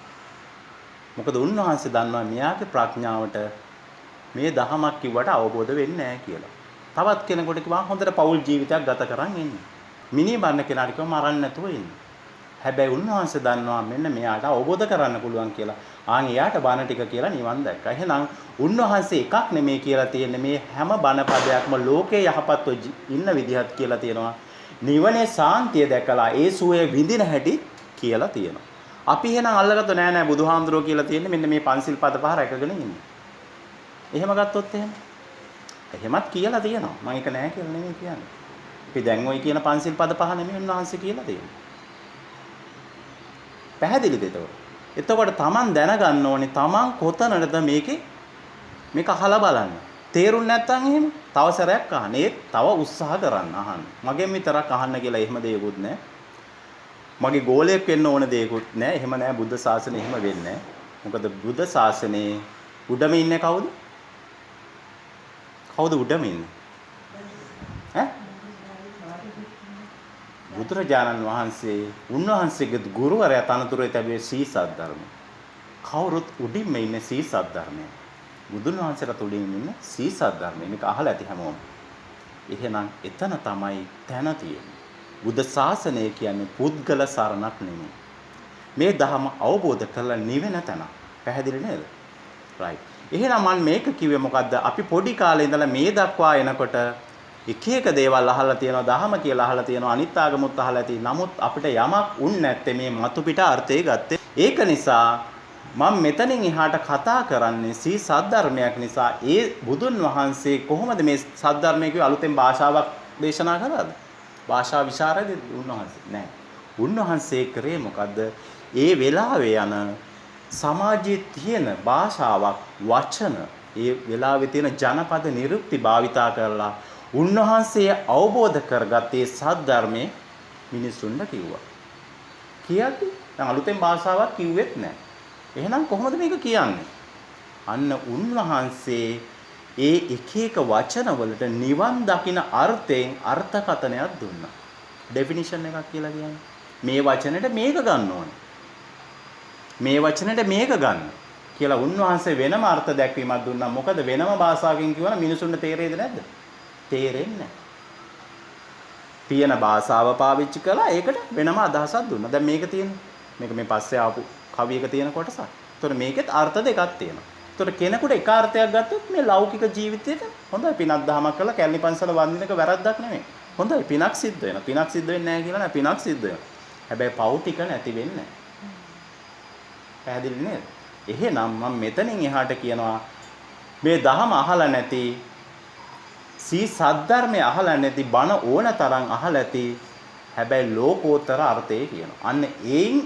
B: මොකද උන්වහන්සේ දන්නවා මෙයාගේ ප්‍රඥාවට මේ දහමක් කිව්වට අවබෝධ වෙන්නේ නැහැ කියලා. තවත් කෙනෙකුට කිව්වා හොඳට පෞල් ජීවිතයක් ගත කරන් ඉන්න. මිනිහ බන්න කෙනාට කිව්වා මරන්න නැතුව ඉන්න. හැබැයි උන්වහන්සේ දන්නවා මෙන්න මෙයාට අවබෝධ කරන්න පුළුවන් කියලා. ආන් එයාට බණ ටික කියලා නිවන් දැක්කා. එහෙනම් උන්වහන්සේ එකක් නෙමෙයි කියලා තියෙන්නේ මේ හැම බණ පදයක්ම ලෝකේ යහපත්ව ඉන්න විදිහත් කියලා තියෙනවා. නිවනේ සාන්තිය දැකලා ඒ සුවය විඳින හැටි කියලා තියෙනවා. අපි එහෙනම් අල්ලගත්ත නෑ නෑ බුදුහාමුදුරුවෝ කියලා තියෙන්නේ මෙන්න මේ පන්සිල් පද පහ රැකගෙන ඉන්න. එහෙම ගත්තොත් එහෙමත් කියලා තියෙනවා. මම ඒක නෑ කියලා නෙමෙයි කියන්නේ. අපි දැන් ওই කියන පන්සිල් පද පහ නෙමෙයි උන්වහන්සේ කියලා තියෙන්නේ. පැහැදිලිද එතකොට? එතකොට Taman දැනගන්න ඕනේ Taman කොතනද මේක අහලා බලන්න. තේරුම් නැත්නම් එහෙම තව සැරයක් අහන්න. ඒත් තව උත්සාහ කරන්න අහන්න. මගෙන් විතරක් අහන්න කියලා එහෙම දෙයක්වත් නෑ. මගේ ගෝලයක් වෙන්න ඕන දෙයක්වත් නෑ. එහෙම නෑ බුද්ධ ශාසනය එහෙම වෙන්නේ නෑ. මොකද බුද්ධ ශාසනයේ උඩම ඉන්නේ කවුද? කවුද උඩම ඉන්නේ? ඈ? බුදුරජාණන් වහන්සේ උන්වහන්සේගේ ගුරුවරයා තනතුරේ තිබේ සීසත් ධර්ම. කවුරුත් උඩින්ම ඉන්නේ සීසත් ධර්මයේ. බුදුන් වහන්සේලා උඩින් ඉන්නේ සීසත් ධර්මයේ. මේක අහලා ඇති හැමෝම. එහෙනම් එතන තමයි තැන තියෙන්නේ. බුද්ධ ශාසනය කියන්නේ පුද්ගල සරණක් නෙමෙයි. මේ ධර්ම අවබෝධ කරලා නිවෙන තැන. පැහැදිලි නේද? right. එහෙනම් මම මේක කිව්වේ මොකද්ද? අපි පොඩි කාලේ ඉඳලා මේ දක්වා එනකොට එක එක දේවල් අහලා තියෙනවා, දහම කියලා අහලා තියෙනවා, අනිත් ආගමුත් අහලා ඇති. නමුත් අපිට යමක් උන් නැත්තේ මේ මතු පිට අර්ථය ගත්තේ. ඒක නිසා මම මෙතනින් එහාට කතා කරන්නේ සී සද්ධර්මයක් නිසා. ඒ බුදුන් වහන්සේ කොහොමද මේ සද්ධර්මය කිව්වේ? අලුතෙන් භාෂාවක් දේශනා කළාද? භාෂා විශාරදෙ උන්වහන්සේ නෑ. උන්වහන්සේ කරේ මොකද්ද? ඒ වෙලාවේ යන සමාජයේ තියෙන භාෂාවක් වචන ඒ වෙලාවේ තියෙන ජනපද නිරුක්ති භාවිතා කරලා උන්වහන්සේ අවබෝධ කරගත්තේ සද්ධර්මයේ මිනිසුන්ට කිව්වා. කියද්දි දැන් අලුතෙන් භාෂාවක් කිව්වෙත් නැහැ. එහෙනම් කොහොමද මේක කියන්නේ? අන්න උන්වහන්සේ ඒ එක එක වචන වලට නිවන් දකින අර්ථයෙන් අර්ථකථනයක් දුන්නා. ඩෙෆිනිෂන් එකක් කියලා කියන්නේ. මේ වචනෙට මේක ගන්න ඕනේ. මේ වචනෙට මේක ගන්න කියලා උන්වහන්සේ වෙනම අර්ථ දැක්වීමක් දුන්නා. මොකද වෙනම භාෂාවකින් කියවන මිනිසුන්ට තේරෙයිද නැද්ද? තේරෙන්නේ නැහැ. තියෙන භාෂාව පාවිච්චි කළා ඒකට වෙනම අදහසක් දුන්නා. දැන් මේක තියෙන්නේ. මේක මේ පස්සේ ආපු කවියක තියෙන කොටසක්. ඒතකොට මේකෙත් අර්ථ දෙකක් තියෙනවා. ඒතකොට කෙනෙකුට එක අර්ථයක් ගත්තොත් මේ ලෞකික ජීවිතේට හොඳයි පිනක් දහමක් කරලා කැලණි පන්සල වන්දින එක වැරද්දක් නෙමෙයි. හොඳයි පිනක් සිද්ධ වෙනවා. පිනක් සිද්ධ වෙන්නේ නැහැ කියලා නෑ පිනක් සිද්ධ වෙනවා. හැබැයි පව් ටික නැති වෙන්නේ නැහැ. පැහැදිලි නේද? එහෙනම් මම මෙතනින් එහාට කියනවා මේ දහම අහලා නැති සී සද්ධර්මය අහලා නැති බණ ඕන තරම් අහලා ඇති. හැබැයි ලෝකෝත්තර අර්ථය කියනවා. අන්න ඒයින්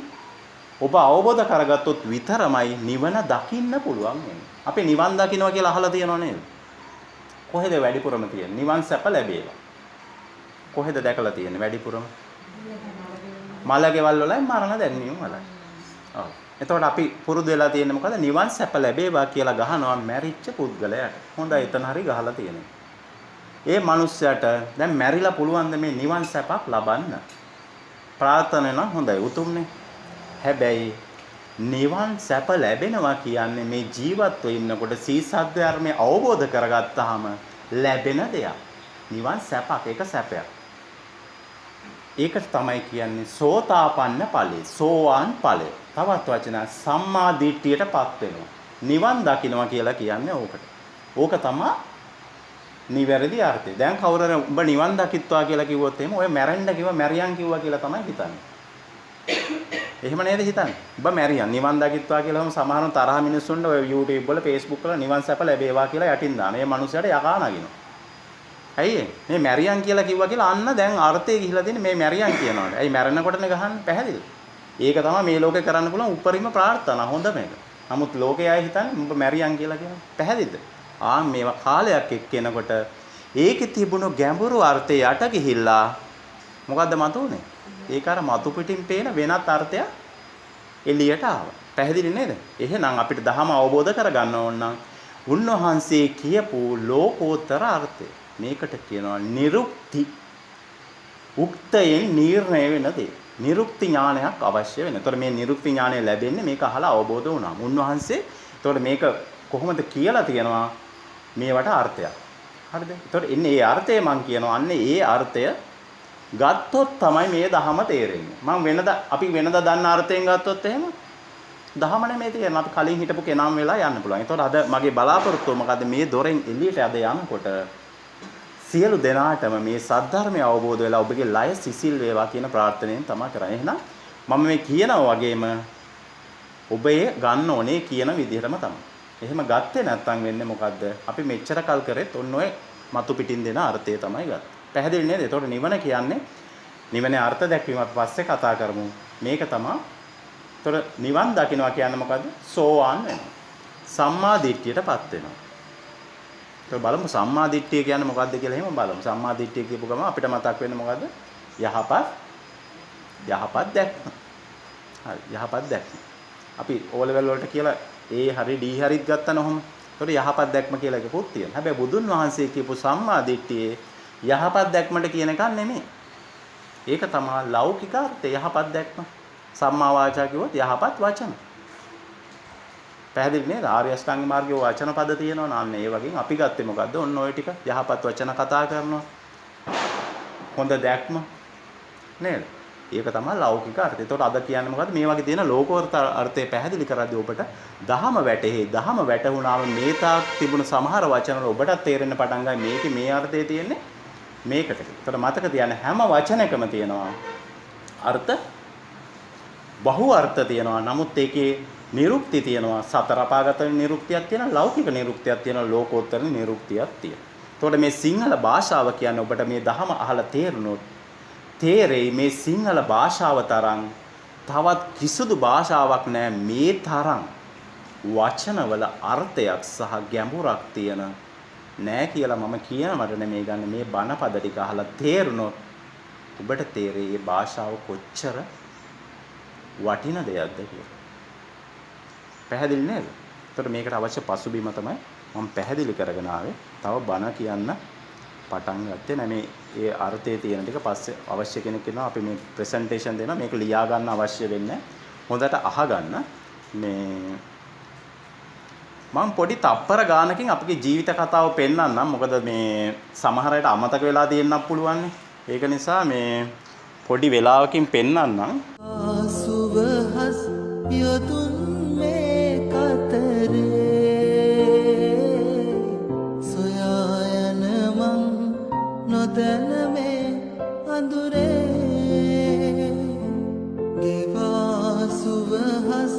B: ඔබ අවබෝධ කරගත්තොත් විතරමයි නිවන දකින්න පුළුවන් වෙන්නේ. අපි නිවන් දකින්නවා කියලා අහලා තියෙනව නේද? කොහෙද වැඩිපුරම තියෙන්නේ? නිවන් සැප ලැබේවා. කොහෙද දැකලා තියෙන්නේ වැඩිපුරම? මලකෙවල් වලයි මරණ දැන්වීම වලයි. ඔව්. එතකොට අපි පුරුදු වෙලා තියෙන්නේ මොකද? නිවන් සැප ලැබේවා කියලා ගහනවා මැරිච්ච පුද්ගලයාට. හොඳයි එතන හරි ගහලා තියෙන්නේ. ඒ මනුස්සයාට දැන් මැරිලා පුළුවන් ද මේ නිවන් සැපක් ලබන්න? ප්‍රාර්ථනා නම් හොඳයි උතුම්නේ. හැබැයි නිවන් සැප ලැබෙනවා කියන්නේ මේ ජීවත්ව ඉන්නකොට සීසත් ධර්මය අවබෝධ කරගත්තාම ලැබෙන දෙයක්. නිවන් සැපක් ඒක සැපයක්. ඒකට තමයි කියන්නේ සෝතාපන්න ඵලය, සෝවාන් ඵලය. තවත් වචන සම්මා දිට්ඨියටපත් වෙනවා. නිවන් දකින්නවා කියලා කියන්නේ ඕකට. ඕක තමයි නිවැරදි අර්ථය. දැන් කවුරුහරි උඹ නිවන් දකිත්වා කියලා කිව්වොත් එහෙම ඔය මැරෙන්න කිව්වා මැරියන් කිව්වා කියලා තමයි හිතන්නේ. එහෙම නේද හිතන්නේ? උඹ මැරියන් නිවන් දකිත්වා කියලාම සමහරව තරහ මිනිස්සුන්ට ඔය YouTube වල Facebook වල නිවන් සැප ලැබේවා කියලා යටින් දාන. මේ මනුස්සයාට යකා නගිනවා. ඇයි මේ මැරියන් කියලා කිව්වා කියලා අන්න දැන් අර්ථය ගිහිලා තියෙන්නේ මේ මැරියන් කියනවාට. ඇයි මැරෙනකොටනේ ගහන්නේ පැහැදිලි. ඒක තමයි මේ ලෝකේ කරන්න පුළුවන් උපරිම ප්‍රාර්ථනා හොඳ මේක. නමුත් ලෝකයේ අය හිතන්නේ උඹ මැරියන් කියලා කියනවා. පැහැදිලිද? මේවා කාලයක් එක්ක එනකොට ඒකේ තිබුණු ගැඹුරු අර්ථය යට ගිහිල්ලා මොකද්ද මතුනේ? ඒක අර මතු පිටින් පේන වෙනත් අර්ථයක් එළියට ආවා. පැහැදිලි නේද? එහෙනම් අපිට ධහම අවබෝධ කරගන්න ඕන නම් උන්වහන්සේ කියපු ලෝකෝත්තර අර්ථය. මේකට කියනවා නිරුක්ති. උක්තයෙන් නිර්ණය වෙන දේ. නිරුක්ති ඥානයක් අවශ්‍ය වෙන. ඒතකොට මේ නිරුක්ති ඥානය ලැබෙන්නේ මේක අහලා අවබෝධ වුණාම. උන්වහන්සේ ඒතකොට මේක කොහොමද කියලා තියෙනවා මේවට අර්ථයක්. හරිද? ඒතකොට එන්නේ ඒ අර්ථය මම කියනවා. අන්නේ ඒ අර්ථය ගත්තොත් තමයි මේ ධහම තේරෙන්නේ. මම අපි වෙනදා දන්න අර්ථයෙන් ගත්තොත් එහෙම ධහම නෙමෙයි තේරෙන්නේ. අපි කලින් හිටපු කෙනාම වෙලා යන්න පුළුවන්. ඒතකොට අද මගේ බලාපොරොත්තුව මොකද්ද මේ දොරෙන් එළියට අද යනකොට සියලු දෙනාටම මේ සද්ධර්මය අවබෝධ වෙලා ඔබගේ ලය සිසිල් වේවා කියන ප්‍රාර්ථනාවෙන් තමයි කරන්නේ. එහෙනම් මම මේ කියනවා වගේම ඔබේ ගන්න ඕනේ කියන විදිහටම තමයි. එහෙම ගත්තේ නැත්නම් වෙන්නේ මොකද්ද? අපි මෙච්චර කල් කරෙත් ඔන්න ඔය මතු පිටින් දෙන අර්ථය තමයි ගත්තේ. පැහැදිලි නේද? ඒතකොට නිවන කියන්නේ නිවනේ අර්ථ දැක්වීම අපි පස්සේ කතා කරමු. මේක තමයි. ඒතකොට නිවන් දකින්නවා කියන්නේ මොකද්ද? සෝවාන් වෙනවා. සම්මා දිට්ඨියටපත් වෙනවා. ඒක බලමු සම්මා දිට්ඨිය කියන්නේ මොකද්ද කියලා එහෙම බලමු. සම්මා දිට්ඨිය කියපු ගමන් අපිට මතක් වෙන්නේ මොකද්ද? යහපත් දැක්ම. හරි යහපත් දැක්ම. අපි O level වලට කියලා A හරි D හරිත් ගත්තා නෝම. ඒතකොට යහපත් දැක්ම කියලා එකකුත් තියෙනවා. හැබැයි බුදුන් වහන්සේ කියපු සම්මා දිට්ඨියේ යහපත් දැක්මට කියන එකක් නෙමෙයි. ඒක තමයි ලෞකික අර්ථය යහපත් දැක්ම. සම්මා වාචා කිව්වොත් යහපත් වචන. පැහැදිලි නේද? ආර්ය අෂ්ටාංග මාර්ගයේ වචන පද තියෙනවා නාන්න ඒ වගේ අපි ගත්තේ මොකද්ද? ඔන්න ඔය ටික යහපත් වචන කතා කරනවා. හොඳ දැක්ම නේද? ඒක තමයි ලෞකික අර්ථය. ඒතකොට අද කියන්නේ මොකද්ද? මේ වගේ තියෙන ලෝකෝත්තර අර්ථය පැහැදිලි කරද්දී ඔබට දහම වැටෙහි. දහම වැටුණාම මේ තාක් තිබුණ සමහර වචන වල ඔබට තේරෙන්න පටන් ගයි මේකේ මේ අර්ථය තියෙන්නේ මේකට. ඒතකොට මතක තියාගන්න හැම වචනයකම තියෙනවා අර්ථ බහු අර්ථ තියෙනවා. නමුත් ඒකේ නිරුක්ති තියෙනවා. සතර අපාගත නිරුක්තියක් තියෙනවා. ලෞකික නිරුක්තියක් තියෙනවා. ලෝකෝත්තර නිරුක්තියක් තියෙනවා. එතකොට මේ සිංහල භාෂාව කියන්නේ ඔබට මේ දහම අහලා තේරුණොත් තේරෙයි මේ සිංහල භාෂාව තරම් තවත් කිසිදු භාෂාවක් නැහැ මේ තරම් වචනවල අර්ථයක් සහ ගැඹුරක් තියෙන නෑ කියලා මම කියනවට නෙමෙයි ගන්න මේ බණපද ටික අහලා තේරුණොත් ඔබට තේරෙයි මේ භාෂාව කොච්චර වටින දෙයක්ද කියලා. පැහැදිලි නේද? ඒකට මේකට අවශ්‍ය පසුබිම තමයි මම පැහැදිලි කරගෙන ආවේ. තව බණ කියන්න පටන් ගත්තේ නෑ මේ ඒ අර්ථයේ තියෙන ටික පස්සේ අවශ්‍ය කෙනෙක් ඉන්නවා අපි මේ ප්‍රසන්ටේෂන් දෙනවා මේක ලියා ගන්න අවශ්‍ය වෙන්නේ හොඳට අහගන්න මේ මම පොඩි තප්පර ගානකින් අපගේ ජීවිත කතාව පෙන්නන්නම් මොකද මේ සමහර අයට අමතක වෙලා තියෙන්නත් පුළුවන් ඒක නිසා මේ පොඩි වෙලාවකින් පෙන්නන්නම්
D: සුවහස් යතුන් මේ කතරේ සොයා යන මං නොදැන මේ අඳුරේ ගෙවා සුවහස්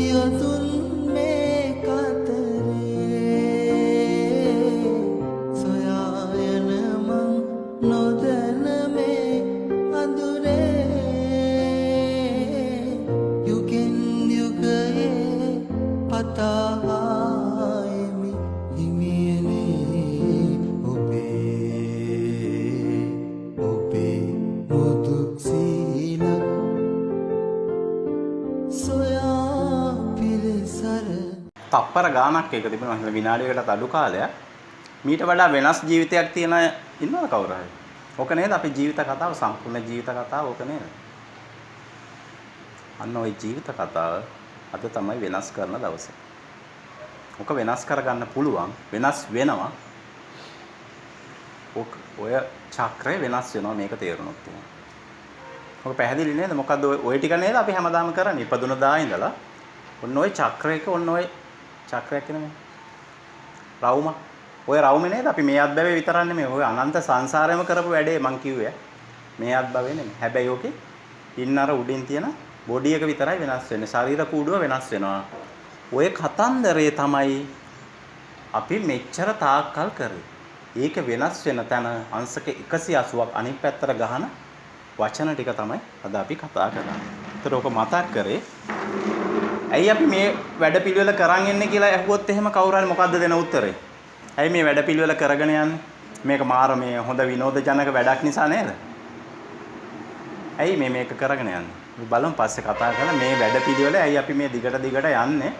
D: යතුන් මේ කතරේ සොයා යන මං නොදැන මේ අඳුරේ යුගෙන් යුගයේ පතායමි හිමියනේ ඔබේ මුතු සීල සොයා පිළිසර
B: තප්පර ගානක් එක තිබුණා හිතලා විනාඩියකටත් අඩු කාලයක් මීට වඩා වෙනස් ජීවිතයක් තියෙන අය ඉන්නවද කවුරු හරි? ඕක නේද අපේ ජීවිත කතාව සම්පූර්ණ ජීවිත කතාව ඕක නේද? අන්න ওই ජීවිත කතාව අද තමයි වෙනස් කරන දවස. ඕක වෙනස් කරගන්න පුළුවන් වෙනස් වෙනවා. ඔය චක්‍රය වෙනස් වෙනවා මේක තේරුණොත් තියෙනවා. ඕක පැහැදිලි නේද? මොකද්ද ඔය ටික නේද අපි හැමදාම කරන්නේ ඉපදුන දා ඉඳලා. ඔන්න ඔය චක්‍රයක ඔන්න ඔය චක්‍රයක් කියන්නේ රවුම. ඔය රවුමේ නේද අපි මේ අත්බැවේ විතරක් නෙමෙයි ඔය අනන්ත සංසාරෙම කරපු වැඩේ මං කිව්වේ. මේ අත්බැවේ නෙමෙයි. හැබැයි ඕකේ ඉන්න අර උඩින් තියෙන බොඩි එක විතරයි වෙනස් වෙන්නේ. ශරීර කූඩුව වෙනස් වෙනවා. ඔය කතන්දරේ තමයි අපි මෙච්චර තාක්කල් කරේ. ඒක වෙනස් වෙන තැන අංශක 180ක් අනිත් පැත්තට ගහන වචන ටික තමයි අද අපි කතා කරන්නේ. ඒතර ඔක මතක් කරේ. ඇයි අපි මේ වැඩ පිළිවෙල කරන් ඉන්නේ කියලා අහුවොත් එහෙම කවුරු හරි මොකද්ද දෙන උත්තරේ? ඇයි මේ වැඩපිළිවෙල කරගෙන යන්නේ? මේක මාර මේ හොඳ විනෝදජනක වැඩක් නිසා නේද? ඇයි මේක කරගෙන යන්නේ? අපි බලමු පස්සේ කතා කරලා මේ වැඩපිළිවෙල ඇයි අපි මේ දිගට යන්නේ?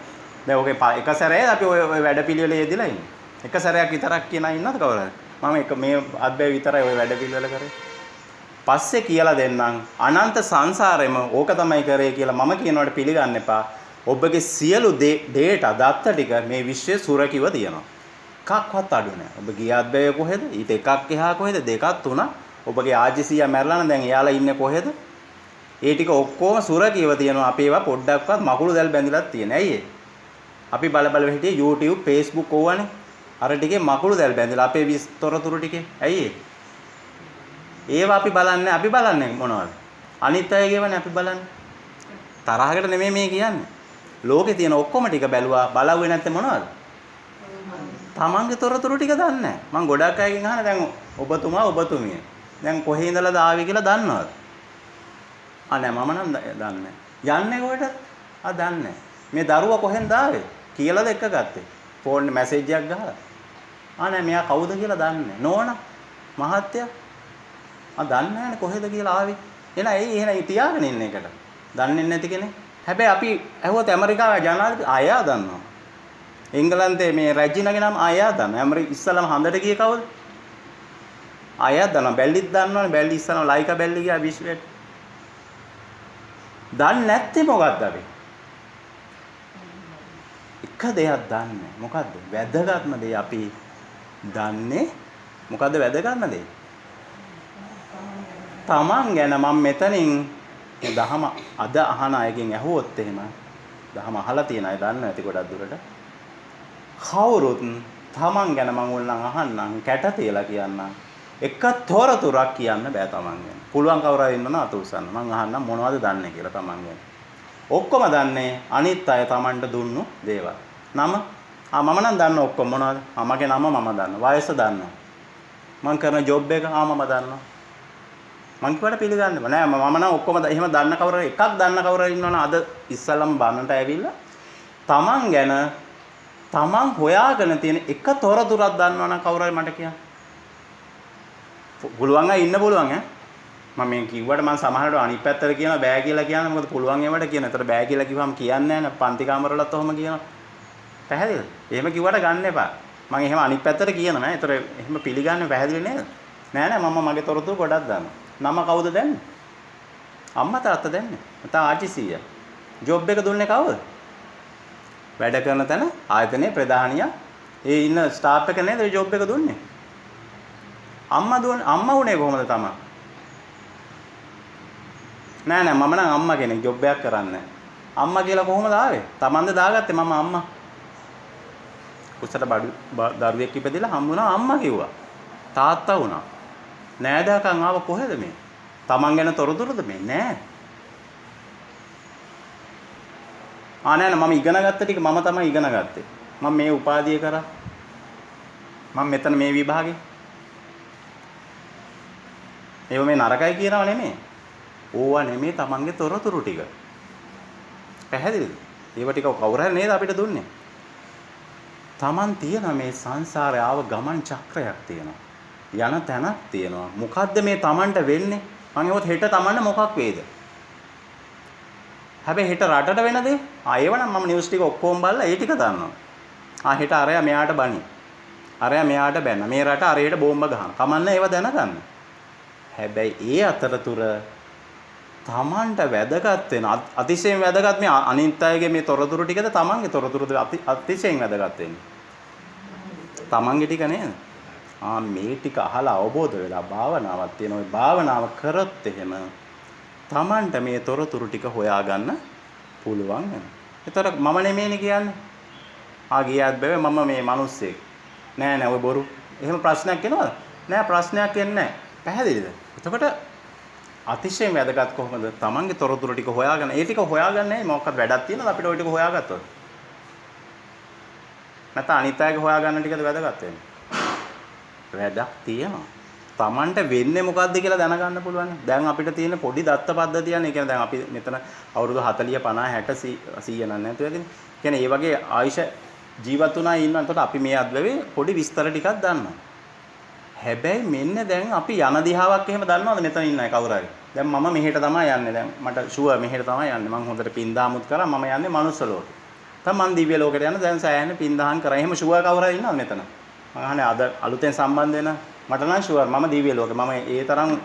B: දැන් ඔගේ එක සැරේ අපි ওই වැඩපිළිවෙලේ යෙදিলা ඉන්නේ. එක සැරයක් විතරක් කියනා ඉන්නවද කවුරුහරි? මම එක මේ අත්බැවි විතරයි ওই වැඩපිළිවෙල කරේ. පස්සේ කියලා දෙන්නම් අනන්ත සංසාරෙම ඕක තමයි කරේ කියලා මම කියනවට පිළිගන්න එපා. ඔබගේ සියලු දේට දත්ත ටික මේ විශ්වයේ සුරකිව තියෙනවා. එකක්වත් අඩු නැහැ. ඔබ ගිය අත්බැවි කොහෙද? ඊට එකක් එහා කොහෙද? දෙකක් තුනක්. ඔබගේ ආජිසියා මැරලා නම් දැන් එයාලා ඉන්නේ කොහෙද? ඒ ටික ඔක්කොම සුරකිව තියෙනවා. අපි ඒවා පොඩ්ඩක්වත් මකුළු දැල් බැඳිලත් තියෙන. ඇයි අපි බල හිටියේ YouTube Facebook ඕවනේ. අර ටිකේ මකුළු දැල් බැඳිලා අපේ විස්තරතුරු ටිකේ. ඇයි ඒවා අපි බලන්නේ මොනවද? අනිත් අයගේවනේ අපි බලන්නේ. තරහකට නෙමෙයි මේ කියන්නේ. ලෝකේ තියෙන ඔක්කොම ටික බැලුවා. බලවුවේ නැත්නම් මොනවද? තමන්ගේ තොරතුරු ටික දන්නේ නැහැ. මම ගොඩක් අයගෙන් අහන දැන් ඔබතුමා ඔබතුමිය. දැන් කොහේ ඉඳලාද ආවේ කියලා දන්නවද? නෑ මම නම් දන්නේ නැහැ. යන්නේ කොහෙටද? දන්නේ නැහැ. මේ දරුවා කොහෙන්ද ආවේ? කියලාද එක ගත්තේ? ෆෝන් මැසේජ් එකක් ගහලා. නෑ මෙයා කවුද කියලා දන්නේ නැහැ. නෝනා මහත්තයා දන්නේ නැහැනේ කොහෙද කියලා ආවේ. එහෙනම් තියාගෙන ඉන්න එකට. දන්නේ නැති කෙනෙක්. හැබැයි අපි ඇහුවත් ඇමරිකාවේ ජනාධිපති අයියා දන්නවා. එංගලන්තේ මේ රැජිනගේ නම අයියා දන්නවා. ඉස්සලම හඳට ගියේ කවුද? අයියා දන්නවා. බැල්ලිත් දන්නවනේ. බැල්ලි ඉස්සලම ලයිකා බැල්ලි ගියා විශ්වයට. දන්නේ නැත්තේ මොකද්ද අපි? එක දෙයක් දන්නේ. මොකද්ද? වැදගත්ම දේ අපි දන්නේ මොකද්ද වැදගත්ම දේ? තමන් ගැන මම මෙතනින් දහම අද අහන අයගෙන් ඇහුවොත් එහෙම දහම අහලා තියෙන අය දන්න ඇති ගොඩක් දුරට කවුරුත් තමන් ගැන මම ඕනනම් අහන්නම් කැට තියලා කියන්නම් එක තොරතුරක් කියන්න බෑ තමන් ගැන. පුළුවන් කවුරු හරි ඉන්නවනම් අත උස්සන්න. මම අහන්නම් මොනවද දන්නේ කියලා තමන් ගැන. ඔක්කොම දන්නේ අනිත් අය තමන්ට දුන්නු දේවල්. නම මම නම් දන්න ඔක්කොම මොනවද? මගේ නම මම දන්නවා. වයස දන්නවා. මම කරන ජොබ් එක මම දන්නවා. මං කිව්වට පිළිගන්න බෑ. නෑ මම නම් ඔක්කොම එහෙම දන්න කවුරු එකක් දන්න කවුරු ඉන්නවනම් අද ඉස්සල්ලාම බන්නට ඇවිල්ලා තමන් ගැන තමන් හොයාගෙන තියෙන එක තොරතුරක් දන්නවනම් කවුරු හරි මට කියන්න. පුළුවන් අය ඉන්න පුළුවන් ඈ. මම මේ කිව්වට මම සමහරවිට අනිත් පැත්තට කියනවා බෑ කියලා කියනවා. මොකද පුළුවන් ඒවට කියන. ඒතර බෑ කියලා කිව්වම කියන්නේ නැහැ නේ. පන්ති කාමරවලත් ඔහොම කියනවා. පැහැදිලිද? එහෙම කිව්වට ගන්න එපා. මම එහෙම අනිත් පැත්තට කියනවා නෑ. ඒතර එහෙම පිළිගන්නේ පැහැදිලි නේද? නෑ මම මගේ තොරතුරු ගොඩක් දන්නවා. නම කවුද දැන්නේ? අම්මා තාත්තා දැන්නේ. නැත්නම් ආච්චි සීයා. ජොබ් එක දුන්නේ කවුද? වැඩ කරන තැන ආයතනයේ ප්‍රධානියා. ඒ ඉන්න ස්ටාෆ් එක නේද ජොබ් එක දුන්නේ? අම්මා උනේ කොහොමද තමන්? නෑ මම නම් අම්මා කෙනෙක් ජොබ් එකක් කරන්නේ. අම්මා කියලා කොහොමද ආවේ? තමන්ද දාගත්තේ මම අම්මා. කුසට දරුවෙක් ඉපදිලා හම්බුණා අම්මා කිව්වා. තාත්තා වුණා. නෑදෑකම් ආව කොහෙද මේ? තමන් ගැන තොරතුරුද මේ? නෑ. නෑ මම ඉගෙන ගත්ත ටික මම තමයි ඉගෙන ගත්තේ. මම මේ උපාධිය කරා. මම මෙතන මේ විභාගේ. ඒව මේ නරකයි කියනව නෙමෙයි. ඕවා නෙමෙයි තමන්ගේ තොරතුරු ටික. පැහැදිලිද? ඒව ටික කවුරු හරි නේද අපිට දුන්නේ? තමන් තියන මේ සංසාරේ ආව ගමන් චක්‍රයක් තියෙනවා. යන තැනක් තියෙනවා. මොකද්ද මේ තමන්ට වෙන්නේ? මම හිතුවත් හෙට තමන්ට මොකක් වේද? හැබැයි හෙට රටට වෙන දේ ඒවනම් මම නිවුස් ටික ඔක්කොම බලලා ඒ ටික දන්නවා. හෙට අරයා මෙයාට බනි. අරයා මෙයාට බැන්න. මේ රට අරයට බෝම්බ ගහන. කමන්න ඒව දැනගන්න. හැබැයි ඒ අතරතුර තමන්ට වැදගත් වෙන අතිශයින් වැදගත් මේ අනිත් අයගේ මේ තොරතුරු ටිකද තමන්ගේ තොරතුරුද අතිශයින් වැදගත් වෙන්නේ. තමන්ගේ ටික නේද? මේ ටික අහලා අවබෝධ වෙලා භාවනාවක් තියෙන ওই භාවනාව කරොත් එහෙම තමන්ට මේ තොරතුරු ටික හොයාගන්න පුළුවන් වෙනවා. ඒතර මම නෙමෙයිනේ කියන්නේ. ගියාත් බෑ මම මේ මිනිස්සෙක්. නෑ ඔය බොරු. එහෙම ප්‍රශ්නයක් එනවද? නෑ ප්‍රශ්නයක් එන්නේ නෑ. පැහැදිලිද? එතකොට අතිශයින් වැදගත් කොහොමද? තමන්ගේ තොරතුරු ටික හොයාගන්න. ඒ ටික හොයාගන්නේ මොකක්ද වැඩක් තියෙනවද අපිට ওই ටික හොයාගත්තොත්? නැත්නම් අනිත් අයගේ හොයාගන්න ටිකද වැදගත් වෙන්නේ? වැඩක් තියෙනවා. තමන්ට වෙන්නේ මොකද්ද කියලා දැනගන්න පුළුවන්. දැන් අපිට තියෙන පොඩි දත්ත පද්ධතියනේ. ඒ කියන්නේ දැන් අපි මෙතන අවුරුදු 40 50 60 100 නන් නැතුව ඇතිනේ. කියන්නේ මේ වගේ ආයුෂ ජීවත් වුණා ඉන්නවා. එතකොට අපි මේ අද්වැවේ පොඩි විස්තර ටිකක් දන්නවා. හැබැයි මෙන්න දැන් අපි යන දිහාවක් එහෙම දන්නවද මෙතන ඉන්න අය කවුරු හරි? දැන් මම මෙහෙට තමයි යන්නේ. දැන් මට ෂුවර් මෙහෙට තමයි යන්නේ. මම හොඳට පින් දාමුත් කරා. මම යන්නේ මනුස්ස ලෝකෙ. දැන් මම දිව්‍ය ලෝකෙට යන දැන් සෑහෙන පින් දහම් කරා. එහෙම ෂුවර් කවුරු හරි ඉන්නවද මෙතන? මම අහන්නේ අද අලුතෙන් සම්බන්ධ වෙන මට නම් ෂුවර් මම දිව්‍ය ලෝකෙ. මම ඒ තරම්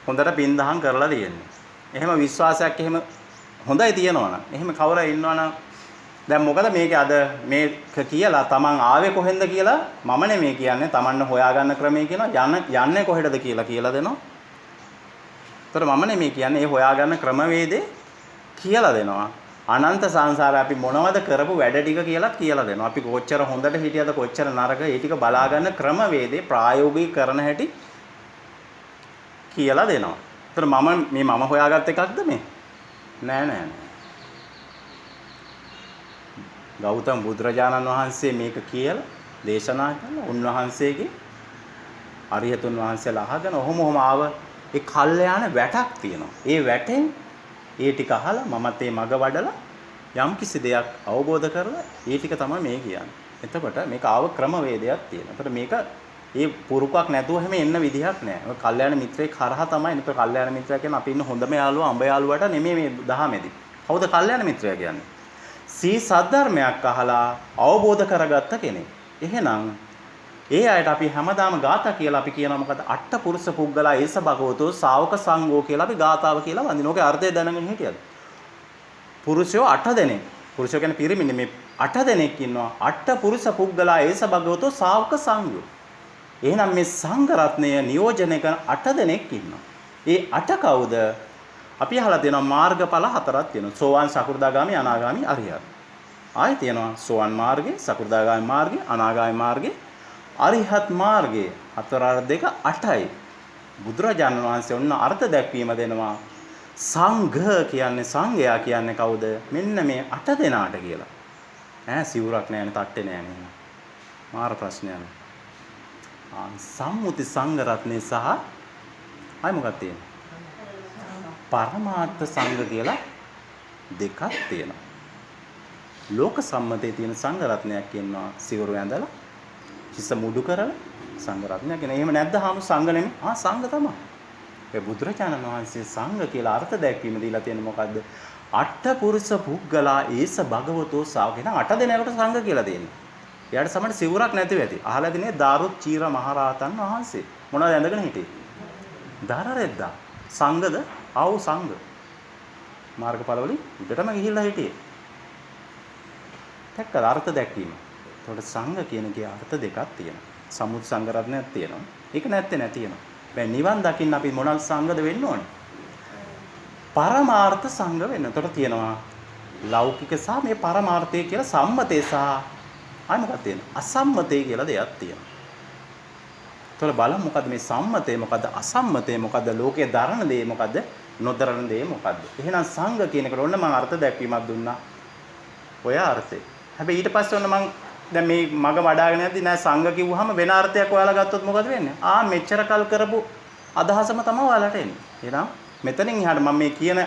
B: හොඳට පින් දහම් කරලා තියෙන්නේ. එහෙම විශ්වාසයක් එහෙම හොඳයි තියෙනවනම්. එහෙම කවුරු හරි ඉන්නවනම් දැන් මොකද මේකේ අද මේක කියලා තමන් ආවේ කොහෙන්ද කියලා මම නෙමෙයි කියන්නේ තමන්ව හොයාගන්න ක්‍රමය කියනවා යන්නේ කොහෙටද කියලා දෙනවා. ඒතර මම නෙමෙයි කියන්නේ ඒ හොයාගන්න ක්‍රමවේදේ කියලා දෙනවා. අනන්ත සංසාරේ අපි මොනවද කරපු වැඩ ටික කියලා දෙනවා. අපි කොච්චර හොඳට හිටියද කොච්චර නරක ඒ ටික බලාගන්න ක්‍රමවේදේ ප්‍රායෝගික කරන හැටි කියලා දෙනවා. ඒතර මම හොයාගත්ත එකක්ද මේ? නෑ. ගෞතම බුදුරජාණන් වහන්සේ මේක කියලා දේශනා කළා. උන්වහන්සේගේ අරිහතුන් වහන්සේලා අහගෙන ඔහොම ආව ඒ කල්යාණ වැටක් තියෙනවා. ඒ වැටෙන් ඒ ටික අහලා මමත් ඒ මග වඩලා යම් කිසි දෙයක් අවබෝධ කරලා ඒ ටික තමයි මේ කියන්නේ. එතකොට මේක ආව ක්‍රමවේදයක් තියෙනවා. එතකොට මේක ඒ පුරුකක් නැතුව හැම එන්න විදිහක් නැහැ. ඔය කල්යාණ මිත්‍රයෙක් කරහා තමයි. එතකොට කල්යාණ මිත්‍රයා කියන්නේ අපි ඉන්න හොඳම යාළුවා අඹ යාළුවාට නෙමෙයි මේ දහමේදී. කවුද කල්යාණ මිත්‍රයා කියන්නේ? සී සද්ධර්මයක් අහලා අවබෝධ කරගත්ත කෙනෙක්. එහෙනම් ඒ අයට අපි හැමදාම ගාථා කියලා අපි කියනවා මොකද? අට්ඨ පුරුෂ පුද්ගලා ඒස භගවතෝ ශාවක සංඝෝ කියලා අපි ගාථාව කියලා වඳිනවා. ඔකේ අර්ථය දැනගෙන හිටියද? පුරුෂයෝ 8 දෙනෙක්. පුරුෂයෝ කියන්නේ පිරිමිනේ මේ 8 දෙනෙක් ඉන්නවා. අට්ඨ පුරුෂ පුද්ගලා ඒස භගවතෝ ශාවක සංඝෝ. එහෙනම් මේ සංඝ රත්නය නියෝජනය කරන 8 දෙනෙක් ඉන්නවා. ඒ 8 කවුද? අපි අහලා තියෙනවා මාර්ගඵල 4ක් තියෙනවා. සෝවාන් සකෘදාගාමි අනාගාමි අරිහත්. ආයෙ තියෙනවා සෝවාන් මාර්ගේ, සකෘදාගාමි මාර්ගේ, අනාගාමි මාර්ගේ, අරිහත් මාර්ගේ. 4 2 8යි. බුදුරජාණන් වහන්සේ ඔන්න අර්ථ දැක්වීම දෙනවා. සංඝ කියන්නේ සංඝයා කියන්නේ කවුද? මෙන්න මේ 8 දෙනාට කියලා. සිවුරක් නෑනේ, තට්ටේ නෑනේ. මාර ප්‍රශ්නයක්. සම්මුති සංඝ රත්නේ සහ ආයෙ මොකක්ද තියෙන්නේ? පරමාර්ථ සංඝ කියලා දෙකක් තියෙනවා. ලෝක සම්මතයේ තියෙන සංඝ රත්නයක් ඉන්නවා. සිවුරු ඇඳලා හිස මුඩු කරලා සංඝ රත්නයක් කියන. එහෙම නැද්ද? හාමු සංඝ නෙමෙයි. සංඝ තමයි. ඒ බුදුරජාණන් වහන්සේ සංඝ කියලා අර්ථ දැක්වීම දීලා තියෙන මොකද්ද? අට්ඨ පුරුෂ පුද්ගලා ඒස භගවතෝ ශාවක. එහෙනම් 8 දෙනෙකුට සංඝ කියලා දෙන්නේ. එයාට සමහර සිවුරක් නැතිව ඇති. අහලා දිනේ දාරුත් චීර මහරහතන් වහන්සේ. මොනවද ඇඳගෙන හිටියේ? දර රෙද්දා. සංඝද? ආව් සංඝ. මාර්ගඵල වලින් උඩටම ගිහිල්ලා හිටියේ. දැක්කද අර්ථ දැක්වීම. ඒකට සංඝ කියන කේ අර්ථ දෙකක් තියෙනවා. සමුත් සංඝ රත්නයක් තියෙනවා. ඒක නැත්තේ නැ තියෙනවා. දැන් නිවන් දකින්න අපි මොනල් සංඝද වෙන්න ඕනේ? පරමාර්ථ සංඝ වෙන්න. ඒකට තියෙනවා ලෞකික සහ මේ පරමාර්ථය කියලා සම්මතේ සහ ආයි මොකක්ද තියෙනවා? අසම්මතේ කියලා දෙයක් තියෙනවා. ඒතකොට බලමු මොකද්ද මේ සම්මතේ මොකද්ද අසම්මතේ මොකද්ද ලෝකයේ දරන දේ මොකද්ද නොදරන දේ මොකද්ද? එහෙනම් සංඝ කියන එකට ඔන්න මම අර්ථ දැක්වීමක් දුන්නා. ඔය අර්ථේ. හැබැයි ඊට පස්සේ ඔන්න මම දැන් මේ මග වඩාගෙන යද්දි නෑ සංඝ කිව්වහම වෙන අර්ථයක් ඔයාලා ගත්තොත් මොකද වෙන්නේ? මෙච්චර කල් කරපු අදහසම තමයි ඔයාලට එන්නේ. එහෙනම් මෙතනින් එහාට මම මේ කියන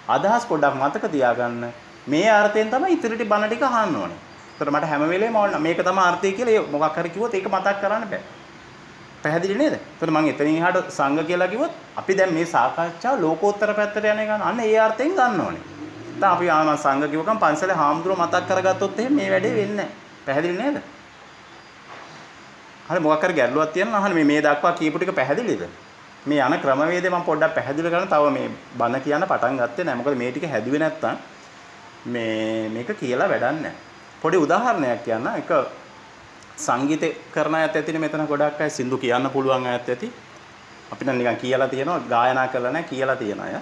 B: අදහස් පොඩ්ඩක් මතක තියාගන්න. මේ අර්ථයෙන් තමයි ඉතිරිටි බණ ටික අහන්න ඕනේ. ඒතර මට හැම වෙලේම ඕන මේක තමයි අර්ථය කියලා මොකක් හරි කිව්වොත් ඒක මතක් කරන්න බෑ. පැහැදිලි නේද? ඒතර මම එතනින් එහාට සංඝ කියලා කිව්වොත් අපි දැන් මේ සාකච්ඡාව ලෝකෝත්තර පැත්තට යන එක අන්න ඒ අර්ථයෙන් ගන්න ඕනේ. දැන් අපි සංඝ කිව්වකම් පන්සලේ හාමුදුරුවෝ මතක් කරගත්තොත් එහෙම මේ වැඩේ වෙන්නේ නැහැ. පැහැදිලි නේද? හරි මොකක් හරි ගැටලුවක් තියෙනවා අහන්න මේ දක්වා කියපු ටික පැහැදිලිද? මේ යන ක්‍රමවේදය මම පොඩ්ඩක් පැහැදිලි කරන්න තව මේ බණ කියන්න පටන් ගත්තේ නැහැ. මොකද මේ ටික හැදුවේ නැත්තම් මේක කියලා වැඩක් නැහැ. පොඩි උදාහරණයක් කියන්න. එක සංගීත කරන අයත් ඇතිනේ මෙතන ගොඩක් අය සින්දු කියන්න පුළුවන් අයත් ඇති. අපිට නිකන් කියලා තියෙනවා ගායනා කරලා නැහැ කියලා තියෙන අය.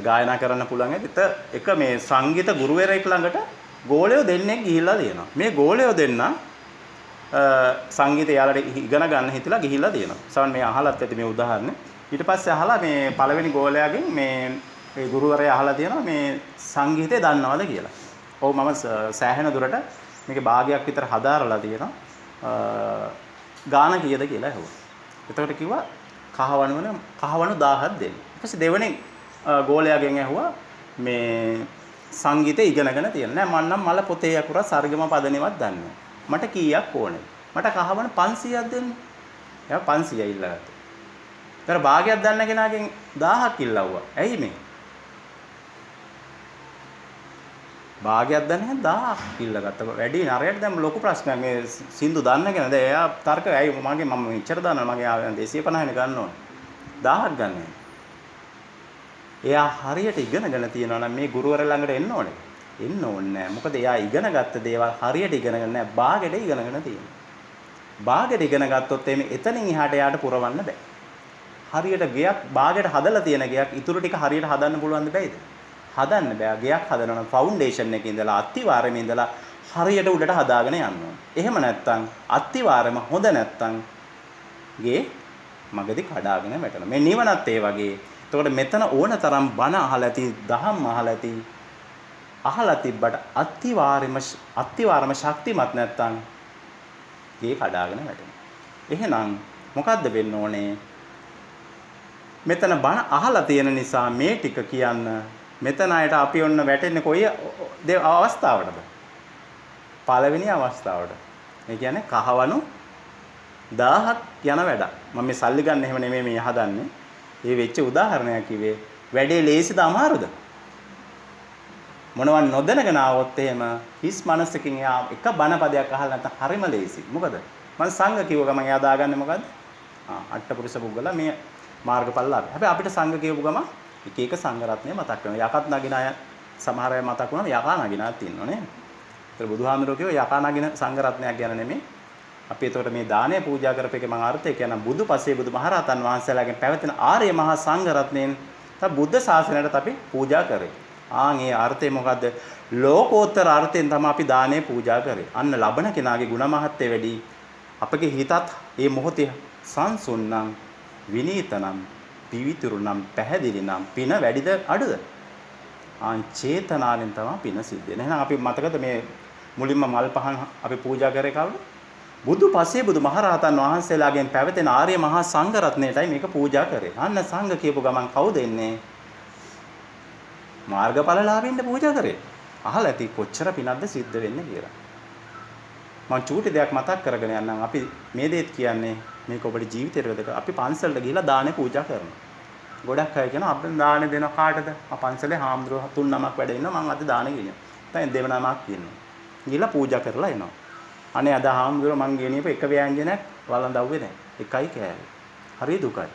B: ගායනා කරන්න පුළුවන් ඇයි? එක මේ සංගීත ගුරුවරයෙක් ළඟට ගෝලයෝ දෙන්නෙක් ගිහිල්ලා තියෙනවා. මේ ගෝලයෝ දෙන්න සංගීතය යාලට ඉගෙන ගන්න හිතලා ගිහිල්ලා තියෙනවා. සමහර මේ අහලත් ඇති මේ උදාහරණ. ඊට පස්සේ අහලා මේ පළවෙනි ගෝලයාගෙන් මේ ගුරුවරයා අහලා තියෙනවා මේ සංගීතය දන්නවද කියලා. ඔව් මම සෑහෙන දුරට මේකේ භාගයක් විතර හදාරලා තියෙනවා. ගාන කීයද කියලා ඇහුවා. එතකොට කිව්වා කහවණු 1000ක් දෙන්න. ඊට පස්සේ දෙවෙනි ගෝලයාගෙන් ඇහුවා මේ සංගීතය ඉගෙනගෙන තියෙන නෑ මම නම් මල පොතේ අකුර සර්ගම පදනේවත් දන්නේ නෑ. මට කීයක් ඕනේ? මට කහවන 500ක් දෙන්න. එයා 500 ඉල්ලගත්තා. ඒතර භාගයක් දන්න කෙනාගෙන් 1000ක් ඉල්ලවුවා. ඇයි මේ? භාගයක් දන්නේ 1000ක් ඉල්ලගත්තා. වැඩි නරයට දැන් ලොකු ප්‍රශ්නයක් මේ සින්දු දන්න කෙනා. දැන් එයා තර්ක ඇයි මගේ මම මෙච්චර දන්නවා මගේ 250 නේ ගන්න ඕනේ. 1000ක් ගන්න. එයා හරියට ඉගෙනගෙන තියෙනවා නම් මේ ගුරුවරයා ළඟට එන්න ඕනේ. එන්න ඕනේ නෑ. මොකද එයා ඉගෙන ගත්ත දේවල් හරියට ඉගෙනගෙන නෑ. භාගෙට ඉගෙනගෙන තියෙනවා. භාගෙට ඉගෙන ගත්තොත් එimhe එතනින් එහාට එයාට පුරවන්න බෑ. හරියට ගයක් භාගෙට හදලා තියෙන ගයක් ඉතුරු ටික හරියට හදන්න පුළුවන්ද බැයිද? හදන්න බෑ. ගයක් හදනවා නම් ෆවුන්ඩේෂන් එකේ ඉඳලා අත්තිවාරෙම ඉඳලා හරියට උඩට හදාගෙන යන්න ඕනේ. එහෙම නැත්නම් අත්තිවාරෙම හොඳ නැත්නම් ගේ මගදී කඩාගෙන වැටෙනවා. මේ නිවනත් ඒ වගේ. එතකොට මෙතන ඕන තරම් බණ අහලා ඇති, දහම් අහලා ඇති. අහලා තිබ්බට අත්තිවාරම ශක්තිමත් නැත්නම් ගේ කඩාගෙන වැටෙනවා. එහෙනම් මොකද්ද වෙන්න ඕනේ? මෙතන බණ අහලා තියෙන නිසා මේ ටික කියන්න මෙතන අයට අපි ඔන්න වැටෙන්නේ කොයි අවස්ථාවටද? පළවෙනි අවස්ථාවට. ඒ කියන්නේ කහවණු 1000ක් යන වැඩක්. මම මේ සල්ලි ගන්න එහෙම නෙමෙයි මේ හදන්නේ. ඒ වෙච්ච උදාහරණයක් කිව්වේ. වැඩේ ලේසිද අමාරුද? මොනවත් නොදැනගෙන ආවොත් එහෙම හිස් මනසකින් එයා එක බණ පදයක් අහලා නැත්නම් හරිම ලේසි. මොකද? මම සංඝ කිව්ව ගමන් එයා දාගන්නේ මොකද්ද? අට්ඨපුරුෂ පුද්ගලයා මේ මාර්ගඵල ලාභ. හැබැයි අපිට සංඝ කියපු ගමන් එක එක සංඝ රත්නය මතක් වෙනවා. යකත් නගින අය සමහර අය මතක් වුණාම යකා නගිනාක් තියෙනවා නේද? ඒතර බුදුහාමුදුරුවෝ කිව්වා යකා නගින සංඝ රත්නයක් ගැන නෙමෙයි. අපි එතකොට මේ දානය පූජා කරපේකේ මම අර්ථය කියන බුදු පසේ බුදු මහරහතන් වහන්සේලාගෙන් පැවතෙන ආර්ය මහා සංඝ රත්නයෙන් තමයි බුද්ධ ශාසනයට අපි පූජා කරේ. ඒ අර්ථය මොකද්ද? ලෝකෝත්තර අර්ථයෙන් තමයි අපි දානය පූජා කරේ. අන්න ලබන කෙනාගේ ගුණ මහත්ය වැඩි. අපගේ හිතත් මේ මොහොතේ සංසුන් නම් විනීත නම් පිවිතුරු නම් පැහැදිලි නම් පින වැඩිද අඩුද? චේතනාවෙන් තමයි පින සිද්ධ වෙන්නේ. එහෙනම් අපි මතකද මේ මුලින්ම මල් පහන් අපි පූජා කරේ කවුද? බුදු පසේ බුදු මහරහතන් වහන්සේලාගෙන් පැවතෙන ආර්ය මහා සංඝ රත්නයටයි මේක පූජා කරේ. අන්න සංඝ කියපු ගමන් කවුද එන්නේ? මාර්ගඵලලාභින්ද පූජා කරේ. අහලා ඇති කොච්චර පිනක්ද සිද්ධ වෙන්නේ කියලා. මම චූටි දෙයක් මතක් කරගෙන යන්නම්. අපි මේ දේත් කියන්නේ මේක ඔබේ ජීවිතේට වැදගත්. අපි පන්සලට ගිහිලා දානේ පූජා කරනවා. ගොඩක් අය කියනවා අපෙන් දානේ දෙන කාටද? පන්සලේ හාමුදුරුවෝ 3-9ක් වැඩ ඉන්නවා. මම අද දානේ ගෙනියනවා. දැන් දෙවනමක් කියනවා. ගිහිලා පූජා කරලා එනවා. අනේ අද හාමුදුරුවෝ මං ගෙනියපු එක ව්‍යංජනයක් වළඳවුවේ නැහැ. එකයි කෑවේ. හරි දුකයි.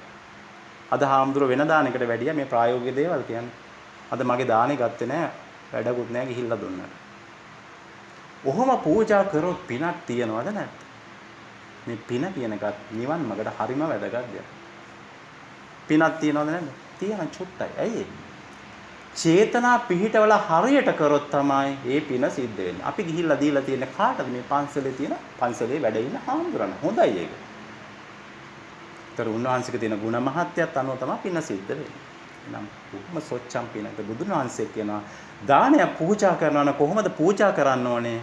B: අද හාමුදුරුවෝ වෙන දානයකට වැඩියා මේ ප්‍රායෝගික දේවල් කියන්නේ. අද මගේ දානේ ගත්තේ නැහැ. වැඩකුත් නැහැ ගිහිල්ලා දුන්නා. ඔහොම පූජා කරොත් පිනක් තියනවද නැද්ද? මේ පින කියන එකත් නිවන් මාර්ගට හරිම වැදගත් දෙයක්. පිනක් තියනවද නැද්ද? තියෙන චුට්ටයි. ඇයි ඒ? චේතනා පිහිටවල හරියට කරොත් තමයි මේ පින සිද්ධ වෙන්නේ. අපි ගිහිල්ලා දීලා තියෙන කාටද මේ පන්සලේ තියෙන පන්සලේ වැඩ ඉන්න හාමුදුරන. හොඳයි ඒක. ඒතර උන්වහන්සේගේ තියෙන ගුණ මහත්යත් අනුව තමයි පින සිද්ධ වෙන්නේ. නම් කොහොම සොච්චම් පිනද බුදුන් වහන්සේ කියනවා දානය පූජා කරනවා නම් කොහොමද පූජා කරන්න ඕනේ?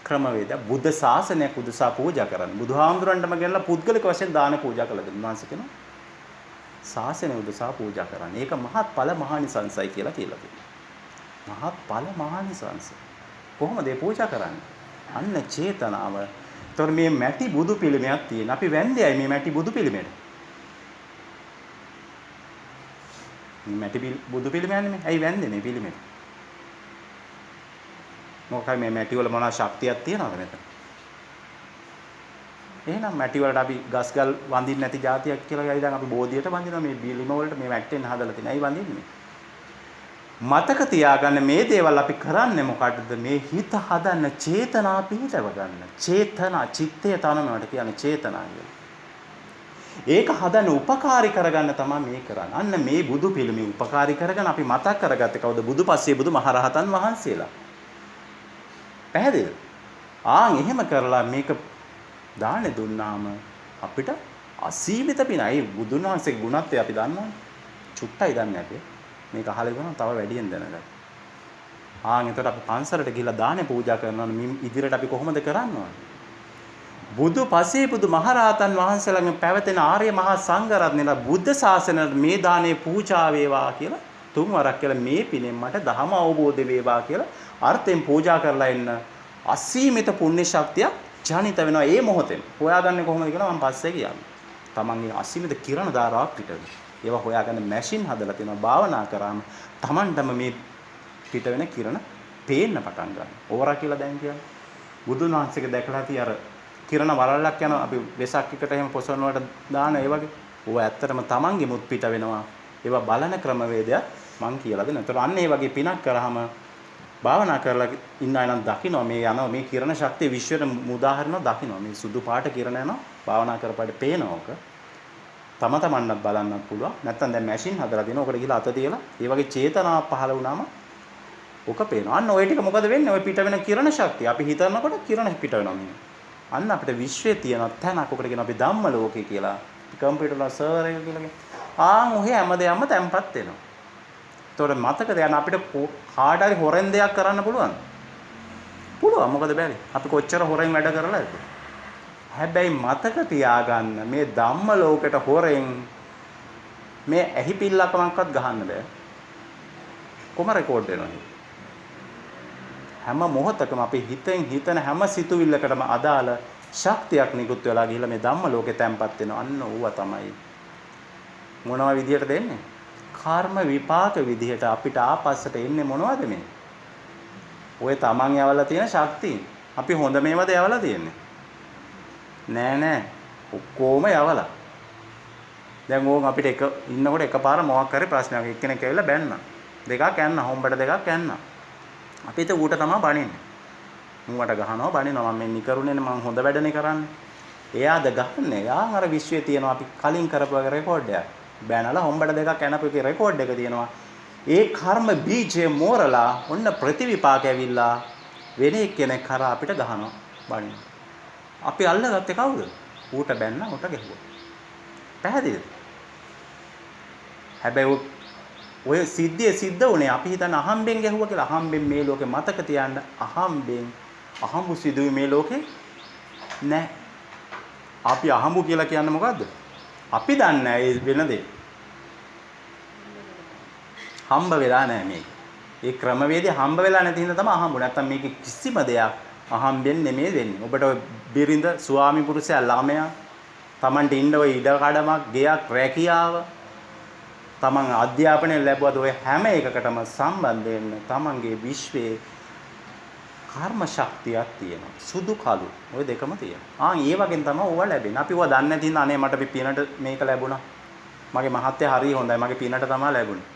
B: ක්‍රමවේද බුද්ධ ශාසනය උදෙසා පූජා කරන්න. බුදුහාමුදුරන්ටම ගෙනලා පුද්ගලික වශයෙන් දාන පූජා කළා දෙනවා. වහන්සේ කියනවා ශාසනය උදෙසා පූජා කරන්න. ඒක මහත්ඵල මහානිසංසයි කියලා තියෙනවා. මහත්ඵල මහානිසංස. කොහොමද මේ පූජා කරන්නේ? අන්න චේතනාව. ඒතකොට මේ මැටි බුදු පිළිමයක් තියෙන. අපි වැන්දේයි මේ මැටි බුදු පිළිමෙට. මේ මැටි බුදු පිළිමයන්නේ මේ. ඇයි වැන්දේ මේ පිළිමෙට? මොකයි මේ මැටි වල මොනවා ශක්තියක් තියනවද මෙතන? එහෙනම් මැටි වලට අපි ගස්ගල් වඳින්න නැති જાතියක් කියලා ගයි දැන් අපි බෝධියට වඳිනවා මේ බිලිම වලට මේ මැට්ටෙන් හදලා තියෙන. ඇයි වඳින්නේ? මතක තියාගන්න මේ දේවල් අපි කරන්නේ මොකටද? මේ හිත හදන්න චේතනා පිහිටව ගන්න. චේතනා චිත්තය තනමවට කියන්නේ චේතනා කියලා. ඒක හදන්න උපකාරී කරගන්න තමයි මේ කරන්නේ. අන්න මේ බුදු පිළිමේ උපකාරී කරගෙන අපි මතක් කරගත්තේ කවුද? බුදුපස්සේ බුදු මහරහතන් වහන්සේලා. පැහැදිලිද? එහෙම කරලා මේක දානේ දුන්නාම අපිට අසීමිත පිනයි. බුදුන් වහන්සේගේ ගුණත්වය අපි දන්නවනේ. චුට්ටයි දන්නේ අපි. මේක අහලා ගමන් තව වැඩියෙන් දැනගන්න. එතකොට අපි පන්සලට ගිහිල්ලා දානේ පූජා කරනවා නම් ඉදිරියට අපි කොහොමද කරන්න ඕනේ? බුදු පසේ බුදු මහරහතන් වහන්සේලාගෙන් පැවතෙන ආර්ය මහා සංඝ රත්නයලා බුද්ධ ශාසනයට මේ දානේ පූජා වේවා කියලා තුන් වරක් කියලා මේ පිනෙන් මට ධම අවබෝධ වේවා කියලා අර්ථයෙන් පූජා කරලා එන්න අසීමිත පුණ්‍ය ශක්තිය ජනිත වෙනවා ඒ මොහොතේම. හොයාගන්නේ කොහොමද කියලා මම පස්සේ කියන්නේ. තමන්ගේ අසීමිත කිරණ ධාරාවක් පිට වෙනවා. ඒවා හොයාගන්න මැෂින් හදලා තියෙනවා. භාවනා කරාම තමන්ටම මේ පිට වෙන කිරණ පේන්න පටන් ගන්නවා. ඕවරා කියලා දැන් කියන්නේ. බුදුන් වහන්සේක දැකලා තිය අර කිරණ වලල්ලක් යන අපි වෙසක් එකට එහෙම පොසොන් වලට දාන ඒ වගේ. ඕවා ඇත්තටම තමන්ගේ මුත් පිට වෙනවා. ඒවා බලන ක්‍රමවේදයක් මං කියලා දෙනවා. ඒතර අන්න ඒ වගේ පිනක් කරාම භාවනා කරලා ඉන්න අය නම් දකින්න මේ යනවා මේ කිරණ ශක්තිය විශ්වයට මුදාහරිනවා දකින්න මේ සුදු පාට කිරණ යනවා භාවනා කරපාට පේනවක තම තමන්වත් බලන්නත් පුළුවන් නැත්නම් දැන් මැෂින් හදලා දෙනවා ඔකට ගිහලා අත තියලා ඒ වගේ චේතනාවක් පහළ වුණාම ඔක පේනවා අන්න ඔය ටික මොකද වෙන්නේ ඔය පිට වෙන කිරණ ශක්තිය අපි හිතනකොට කිරණ පිට වෙනවා මේ අන්න අපිට විශ්වයේ තියෙන තැනක් ඔකට කියන අපි ධම්ම ලෝකේ කියලා කම්පියුටර් වල සර්වර් එක කියලා ආන් ඔහේ හැමදේම තැම්පත් වෙනවා ඒතකොට මතකද යන අපිට කාට හරි හොරෙන් දෙයක් කරන්න පුළුවන්. පුළුවන් මොකද බැරි. අපි කොච්චර හොරෙන් වැඩ කරලාද? හැබැයි මතක තියාගන්න මේ ධම්ම ලෝකෙට හොරෙන් මේ ඇහි පිල්ලකමක්වත් ගහන්න බෑ. කොහම රෙකෝඩ් වෙනවද? හැම මොහොතකම අපි හිතන හැම සිතුවිල්ලකටම අදාළ ශක්තියක් නිකුත් වෙලා ගිහිල්ලා මේ ධම්ම ලෝකේ තැම්පත් වෙනවා. අන්න ඌව තමයි. මොනවා විදියට දෙන්නේ? කර්ම විපාක විදිහට අපිට ආපස්සට එන්නේ මොනවද මේ? ඔය තමන් යවලා තියෙන ශක්තිය. අපි හොඳ මේවද යවලා තියෙන්නේ? නෑ ඔක්කොම යවලා. දැන් ඕන් අපිට එක ඉන්නකොට එකපාර මොකක් හරි ප්‍රශ්නයක් එක්කෙනෙක් ඇවිල්ලා බැන්නා. දෙකක් යන්න හොම්බට දෙකක් යන්න. අපි හිත ඌට තමයි බනින්නේ. ඌට ගහනවා බනිනවා මම මේ නිකරුණේනේ මම හොඳ වැඩනේ කරන්නේ. එයාද ගහන්නේ. යා අර විශ්වයේ තියෙනවා අපි කලින් කරපු රෙකෝඩ් එකක්. බෑනලා හොම්බට දෙකක් යනපු එකේ රෙකෝඩ් එක තියෙනවා. ඒ කර්ම බීජය මෝරලා ඔන්න ප්‍රතිවිපාක ඇවිල්ලා වෙන එක්කෙනෙක් කරා අපිට ගහනවා බණින්න. අපි අල්ලගත්තේ කවුද? ඌට බැන්න ඌට ගැහුවා. පැහැදිලිද? හැබැයි ඔය සිද්ධිය සිද්ධ වුණේ අපි හිතන අහම්බෙන් ගැහුවා කියලා. අහම්බෙන් මේ ලෝකේ මතක තියාගන්න අහම්බෙන් අහම්බු සිදුවේ මේ ලෝකේ නැහැ. අපි අහම්බු කියලා කියන්නේ මොකද්ද? අපි දන්නේ නැහැ ඒ වෙන දේ. හම්බ වෙලා නැහැ මේක. ඒ ක්‍රමවේදය හම්බ වෙලා නැති හින්දා තමයි අහම්බු. නැත්තම් මේක කිසිම දෙයක් අහම්බෙන් නෙමෙයි වෙන්නේ. ඔබට ඔය බිරිඳ, ස්වාමි පුරුෂයා, ළමයා, Tamanට ඉන්න ඔය ඉඩ කඩමක්, ගෙයක්, රැකියාව, Taman අධ්‍යාපනය ලැබුවද ඔය හැම එකකටම සම්බන්ධ වෙන්න Tamanගේ විශ්වයේ කර්ම ශක්තියක් තියෙනවා. සුදු කළු ඔය දෙකම තියෙනවා. ඒ වගේම තමයි ඕවා ලැබෙන්නේ. අපි ඕවා දන්නේ නැති හින්දා අනේ මට පිනට මේක ලැබුණා. මගේ මහත්ය හරිය හොඳයි. මගේ පිනට තමයි ලැබුණේ.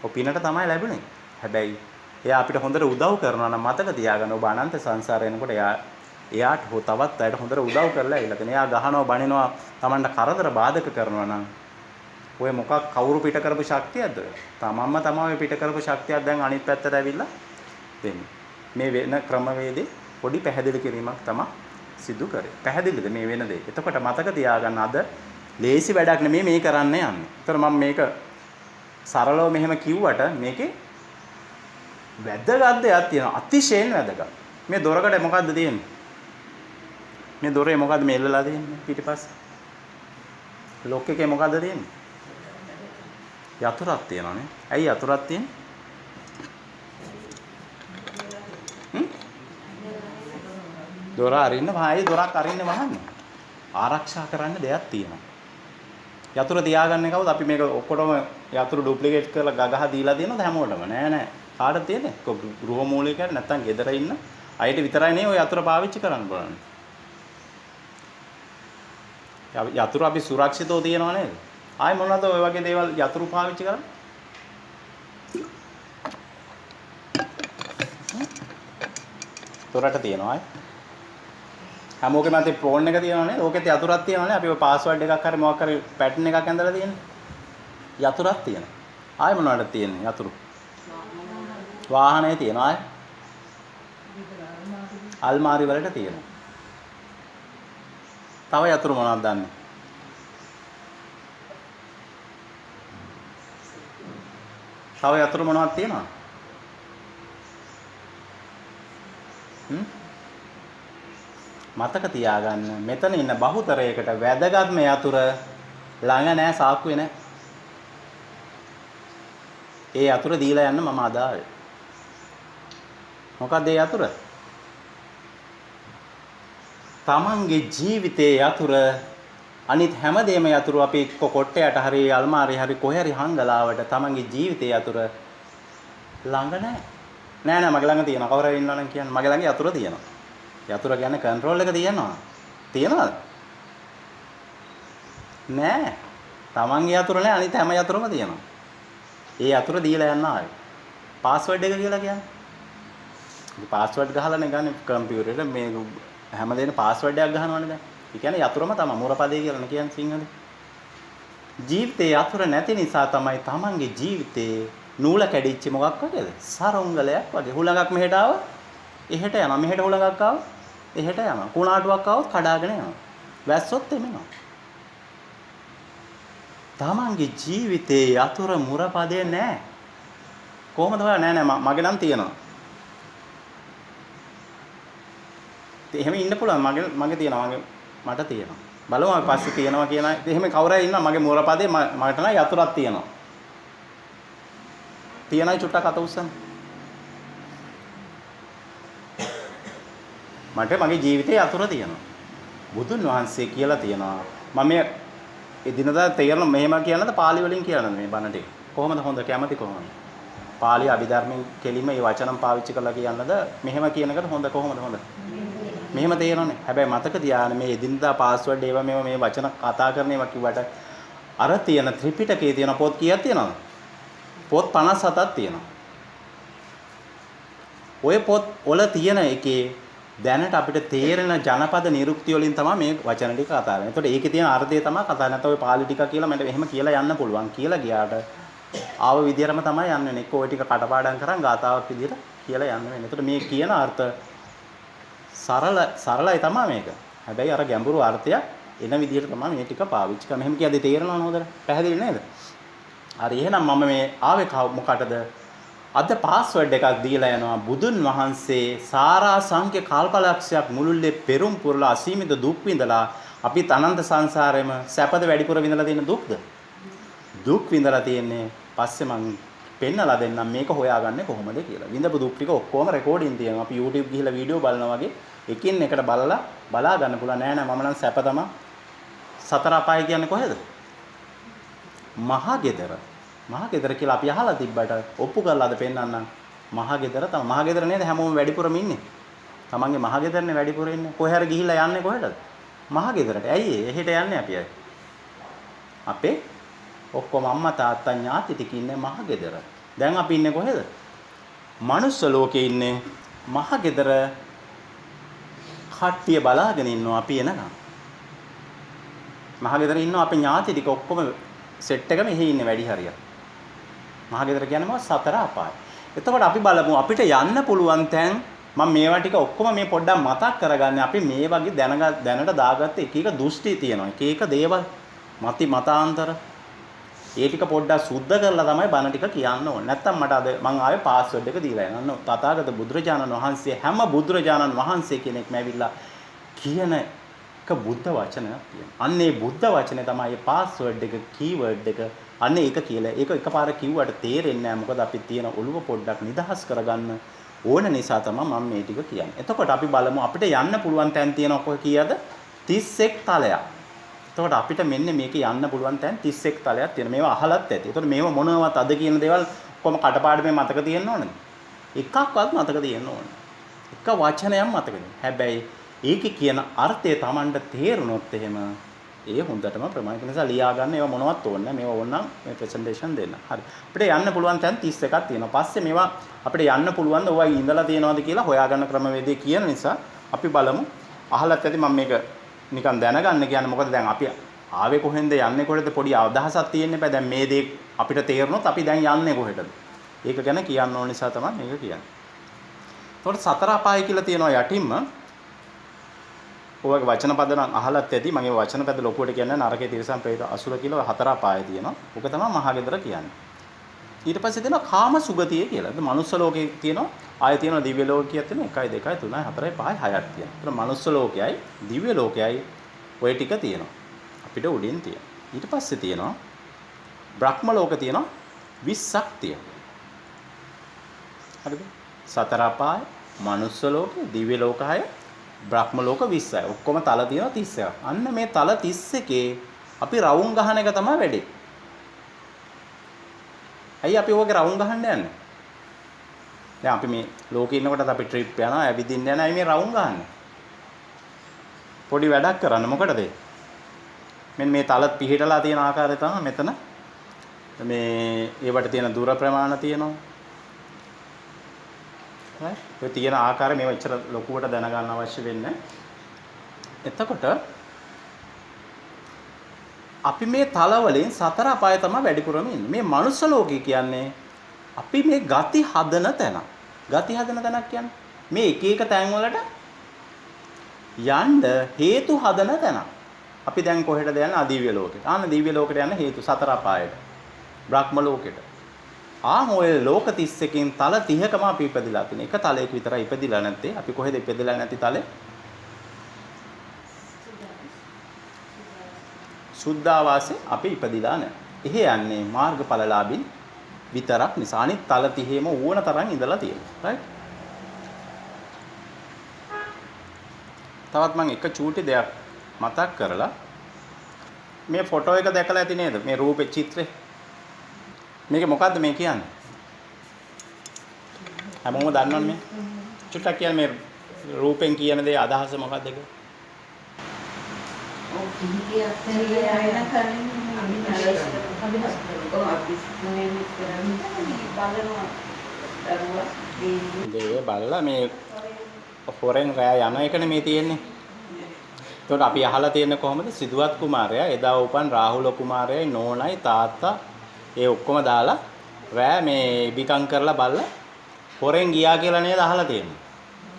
B: ඔය පිනට තමයි ලැබුණේ. හැබැයි එයා අපිට හොඳට උදව් කරනවා නම් මතක තියාගන්න ඔබ අනන්ත සංසාරේ යනකොට එයාට තවත් අයට හොඳට උදව් කරලා ඇවිල්ලා තියෙනවා. එයා ගහනවා බනිනවා Tamanට කරදර බාධක කරනවා නම් ඔය මොකක් කවුරු පිට කරපු ශක්තියක්ද ඔය? තමන්ම තමයි පිට කරපු ශක්තියක් දැන් අනිත් පැත්තට ඇවිල්ලා දෙන්නේ. මේ වෙන ක්‍රමවේදේ පොඩි පැහැදිලි කිරීමක් තමයි සිදු කරේ. පැහැදිලිද මේ වෙන දේ? එතකොට මතක තියාගන්න අද ලේසි වැඩක් නෙමෙයි මේ කරන්න යන්නේ. ඒතර මම මේක සරලව මෙහෙම කිව්වට මේකේ වැදගත් දෙයක් තියෙනවා. අතිශයින් වැදගත්. මේ දොරකඩ මොකද්ද තියෙන්නේ? මේ දොරේ මොකද්ද මේ එල්ලලා තියෙන්නේ පිටිපස්සේ? ලොක් එකේ මොකද්ද තියෙන්නේ? යතුරක් තියෙනවානේ. ඇයි යතුරක් තියෙන්නේ? දොර අරින්න වහයි දොරක් අරින්න වහන්නේ. ආරක්ෂා කරන්න දෙයක් තියෙනවා. යතුර තියාගන්නේ කවුද? අපි මේක ඔක්කොටම යතුරු ඩුප්ලිකේට් කරලා ගගහ දීලා තියෙනවද හැමෝටම? නෑ. කාටද තියෙන්නේ? ගෘහ මූලිකයට නැත්තම් ගෙදර ඉන්න අයට විතරයි නේ ඔය යතුර පාවිච්චි කරන්න බලන්නේ. යතුරු අපි සුරක්ෂිතව තියනවා නේද? ආයි මොනවද ඔය වගේ දේවල් යතුරු පාවිච්චි කරන්නේ? තොරට තියනවා අය. හැමෝගෙම අතේ ෆෝන් එක තියනවා නේද? ඕකෙත් යතුරක් තියනවා නේ. අපි ඔය පාස්වර්ඩ් එකක් හරි මොකක් හරි පැටර්න් එකක් ඇඳලා තියෙන්නේ. යතුරක් තියෙනවා. ආයි මොනවද තියෙන්නේ යතුරු? වාහනේ තියෙනවා අය. අල්මාරි වලට තියෙනවා. තව යතුරු මොනවද දන්නේ? තව යතුරු මොනවද තියෙනවා? මතක තියාගන්න මෙතන ඉන්න බහුතරයකට වැදගත්ම යතුර ළඟ නැහැ සාක්කුවේ නැහැ. ඒ යතුර දීලා යන්න මම අදාළ. මොකක්ද ඒ යතුර? තමන්ගේ ජීවිතයේ යතුර අනිත් හැමදේම යතුරු අපි එක්ක කොට්ටයට හරි අල්මාරියේ හරි කොහේ හරි හංගලාවට තමන්ගේ ජීවිතයේ යතුර ළඟ නැහැ. නෑ මගේ ළඟ තියෙනවා. කවුරු හරි ඉන්නවනම් කියන්න මගේ ළඟ යතුර තියෙනවා. යතුර කියන්නේ කන්ට්‍රෝල් එක තියෙනවා. තියෙනවද? නෑ. තමන්ගේ යතුර නෑ අනිත් හැම යතුරම තියෙනවා. ඒ යතුර දීලා යන්න ආවේ. පාස්වර්ඩ් එක කියලා කියන්නේ. ඉතින් පාස්වර්ඩ් ගහලානේ ගන්න කම්පියුටරේට මේ හැමදේම පාස්වර්ඩ් එකක් ගහනවනේ දැන්. ඒ කියන්නේ යතුරම තමයි මුරපදේ කියලානේ කියන්නේ සිංහලේ. ජීවිතේ යතුර නැති නිසා තමයි තමන්ගේ ජීවිතේ නූල කැඩිච්ච මොකක් වගේද? සරොංගලයක් වගේ. හුලඟක් මෙහෙට ආව එහෙට යනවා. මෙහෙට හුලඟක් ආව එහෙට යනවා. කුණාටුවක් ආවොත් කඩාගෙන යනවා. වැස්සොත් එමෙනවා. තමන්ගේ ජීවිතේ යතුර මුරපදේ නැහැ. කොහොමද හොයා නෑ මගේ නම් තියෙනවා. එහෙම ඉන්න පුළුවන් මගේ තියෙනවා මට තියෙනවා. බලමු අපි පස්සේ තියෙනවා කියන එහෙම කවුරුහරි ඉන්නවා මගේ මුරපදේ මට නම් යතුරක් තියෙනවා. තියනයි චුට්ටක් අත උස්සන්න. මට මගේ ජීවිතේ යතුර තියෙනවා. බුදුන් වහන්සේ කියලා තියෙනවා. මම මේ එදිනදා තේරෙන මෙහෙම කියනද පාලි වලින් කියනද මේ බණ ටික. කොහොමද හොඳ කැමති කොහොමද? පාලි අභිධර්මයෙන් කෙලිම මේ වචනම් පාවිච්චි කරලා කියනද මෙහෙම කියන එකට හොඳ කොහොමද හොඳ? මෙහෙම තේරෙන්නේ. හැබැයි මතක තියාගන්න මේ එදිනදා පාස්වර්ඩ් ඒවා මේ වචන කතා කරන ඒවා කිව්වට අර තියෙන ත්‍රිපිටකයේ තියෙන පොත් කීයක් තියෙනවද? පොත් 57ක් තියෙනවා. ඔය පොත් වල තියෙන එකේ දැනට අපිට තේරෙන ජනපද නිරුක්ති වලින් තමයි මේ වචන ටික කතා කරන්නේ. එතකොට ඒකේ තියෙන අර්ථය තමයි කතා. නැත්නම් ඔය පාලි ටික කියලා මට එහෙම කියලා යන්න පුළුවන්. කියලා ගියාට ආව විදියටම තමයි යන්න වෙන්නේ. එක්ක ඔය ටික කටපාඩම් කරන් ගාතාවක් විදියට කියලා යන්න වෙන්නේ. එතකොට මේ කියන අර්ථ සරලයි තමයි මේක. හැබැයි අර ගැඹුරු අර්ථය එන විදියට තමයි මේ ටික පාවිච්චි කරන්නේ. මෙහෙම කියද්දි තේරෙනවද හොඳට? පැහැදිලි නේද? හරි එහෙනම් මම මේ ආවේ මොකටද? අද පාස්වර්ඩ් එකක් දීලා යනවා. බුදුන් වහන්සේ සාරා සංඛ්‍ය කල්පලක්ෂයක් මුළුල්ලේ පෙරම් පුරලා අසීමිත දුක් විඳලා අපිත් අනන්ත සංසාරෙම සැපද වැඩිපුර විඳලා තියෙන දුක්ද? දුක් විඳලා තියෙන්නේ. පස්සේ මං පෙන්නලා දෙන්නම් මේක හොයාගන්නේ කොහොමද කියලා. විඳපු දුක් ටික ඔක්කොම රෙකෝඩින් තියෙනවා. අපි YouTube ගිහිල්ලා වීඩියෝ බලනවා වගේ එකින් එකට බලා ගන්න පුළුවන්. නෑ මම නම් සැප තමයි. සතර අපාය කියන්නේ කොහෙද? මහා ගෙදර. මහා ගෙදර කියලා අපි අහලා තිබ්බට ඔප්පු කරලාද පෙන්නන්නම්. මහා ගෙදර තමයි. මහා ගෙදර නේද හැමෝම වැඩිපුරම ඉන්නේ. තමන්ගේ මහා ගෙදරනේ වැඩිපුර ඉන්නේ. කොහේ හරි ගිහිල්ලා යන්නේ කොහෙටද? මහා ගෙදරට. ඇයි එහෙට යන්නේ අපි අය? අපේ ඔක්කොම අම්මා තාත්තා ඥාති ටික ඉන්නේ මහා ගෙදර. දැන් අපි ඉන්නේ කොහෙද? මනුස්ස ලෝකේ ඉන්නේ. මහා ගෙදර කට්ටිය බලාගෙන ඉන්නවා අපි එනකම්. මහා ගෙදර ඉන්නවා අපේ ඥාති ටික ඔක්කොම සෙට් එක මෙහි ඉන්නේ වැඩි හරියක්. මහා ගෙදර කියන්නේ මොකක්ද? සතර අපාය. එතකොට අපි බලමු අපිට යන්න පුළුවන් තැන් මම මේවා ටික ඔක්කොම මේ පොඩ්ඩක් මතක් කරගන්න. අපි මේ වගේ දැනට දාගත්ත එක එක දෘෂ්ටි තියෙනවා. එක එක දේවල් මතාන්තර ඒ ටික පොඩ්ඩක් සුද්ධ කරලා තමයි බණ ටික කියන්න ඕනේ. නැත්තම් මට අද මං ආවේ පාස්වර්ඩ් එක දීලා යන්න. තථාගත බුදුරජාණන් වහන්සේ හැම බුදුරජාණන් වහන්සේ කෙනෙක්ම ඇවිල්ලා කියන එක බුද්ධ වචනයක් තියෙනවා. අන්න ඒ බුද්ධ වචනේ තමයි මේ පාස්වර්ඩ් එක කීවර්ඩ් එක. අන්න ඒක කියලා. ඒක එකපාර කිව්වට තේරෙන්නේ නැහැ. මොකද අපි තියෙන ඔළුව පොඩ්ඩක් නිදහස් කරගන්න ඕන නිසා තමයි මම මේ ටික කියන්නේ. එතකොට අපි බලමු අපිට යන්න පුළුවන් තැන් තියෙනවා කොහේ කීයද? 31 තලයක්. එතකොට අපිට මෙන්න මේක යන්න පුළුවන් තැන් 31 තලයක් තියෙනවා. මේවා අහලත් ඇති. එතකොට මේව මොනවවත් අද කියන දේවල් කොහොම කටපාඩමේ මතක තියෙන්න ඕනද? එකක්වත් මතක තියෙන්න ඕන. එක වචනයක් මතක තියෙන්න. හැබැයි ඒකේ කියන අර්ථය Tamanට තේරුනොත් එහෙම ඒ හොඳටම ප්‍රමාණික නිසා ලියා ගන්න ඒවා මොනවත් ඕනේ නැහැ. මේවා ඕනනම් මේ ප්‍රසන්ටේෂන් දෙන්න. හරි. අපිට යන්න පුළුවන් තැන් 31ක් තියෙනවා. පස්සේ මේවා අපිට යන්න පුළුවන් ද ඔයයි ඉඳලා තියෙනවද කියලා හොයාගන්න ක්‍රමවේදය කියන නිසා අපි බලමු. අහලත් ඇති මම මේක නිකන් දැනගන්න කියන්නේ මොකද දැන් අපි ආවේ කොහෙන්ද යන්නේ කොහෙද පොඩි අවදහසක් තියෙන්න බෑ. දැන් මේ දේ අපිට තේරුනොත් අපි දැන් යන්නේ කොහෙටද? ඒක ගැන කියන්න ඕන නිසා තමයි මේක කියන්නේ. එතකොට සතර අපාය කියලා තියෙනවා යටින්ම. ඔයගේ වචන පද නම් අහලත් ඇති. මගේ වචන පද ලොකුවට කියන්නේ නරකේ තිරසන් ප්‍රේත අසුර කියලා හතර අපාය තියෙනවා. ඔක තමයි මහා ගෙදර කියන්නේ. ඊට පස්සේ තියෙනවා කාම සුගතිය කියලා. ඒ මනුස්ස ලෝකේ තියෙනවා. ආයෙ තියෙනවා දිව්‍ය ලෝකයක් තියෙනවා 1 2 3 4 5 6ක් තියෙනවා. ඒතර මනුස්ස ලෝකයයි දිව්‍ය ලෝකයයි ඔය ටික තියෙනවා. අපිට උඩින් තියෙනවා. ඊට පස්සේ තියෙනවා බ්‍රහ්ම ලෝක තියෙනවා 20ක් තියෙනවා. හරිද? සතර අපාය, මනුස්ස ලෝක, දිව්‍ය ලෝක 6, බ්‍රහ්ම ලෝක 20යි. ඔක්කොම තල තියෙනවා 31ක්. අන්න මේ තල 31 අපි රවුම් ගහන එක තමයි වැඩේ. ඇයි අපි ඔයගේ රවුම් ගහන්න යන්නේ? දැන් අපි මේ ලෝකේ ඉන්නකොටත් අපි ට්‍රිප් යනවා, ඇවිදින්න යනවා. මේ රවුම් ගහන්නේ. පොඩි වැඩක් කරන්න මොකටද? මෙන්න මේ තල පිහිටලා තියෙන ආකාරය තමයි මෙතන. මේ ඒවට තියෙන දුර ප්‍රමාණ තියෙනවා. හරි. ඒ තියෙන ආකාරය මේව ඉච්චර ලොකුවට දැනගන්න අවශ්‍ය වෙන්නේ. එතකොට අපි මේ තල වලින් සතර අපාය තමයි වැඩිපුරම ඉන්නේ. මේ මනුස්ස ලෝකේ කියන්නේ අපි මේ ගති හදන තැන. ගති හදන තැනක් කියන්නේ මේ එක එක තැන් වලට යන්න හේතු හදන තැන. අපි දැන් කොහෙටද යන්නේ? අදිව්‍ය ලෝකෙට. ආන දිව්‍ය ලෝකෙට යන්න හේතු සතර අපායට. බ්‍රහ්ම ලෝකෙට. ඔය ලෝක 31කින් තල 30කම අපි ඉපදිලා තියෙන. එක තලයක විතරයි ඉපදිලා නැත්තේ. අපි කොහෙද ඉපදිලා නැති තලේ? සුද්ධාවාසේ අපි ඉපදිලා නැහැ. එහෙ යන්නේ මාර්ගඵලලාභින් විතරක් නිසා. අනිත් තල 30ෙම ඕන තරම් ඉඳලා තියෙනවා. රයිට්? තවත් මම එක චූටි දෙයක් මතක් කරලා මේ ෆොටෝ එක දැකලා ඇති නේද? මේ රූපේ චිත්‍රේ. මේක මොකද්ද මේ කියන්නේ? හැමෝම දන්නවනේ මේ. චුට්ටක් කියන්නේ මේ රූපෙන් කියන දේ අදහස මොකක්ද කියලා?
C: ඔව් කිහිපයක් තේරෙන්නේ ආයෙන
B: දේ බලලා මේ හොරෙන් රෑ යන එකනේ මේ තියෙන්නේ. එතකොට අපි අහලා තියෙන්නේ කොහොමද? සිදුවත් කුමාරයා එදා උපන් රාහුල කුමාරයයි නෝනයි තාත්තා ඒ ඔක්කොම දාලා රෑ මේ බිකම් කරලා බලලා හොරෙන් ගියා කියලා නේද අහලා තියෙන්නේ.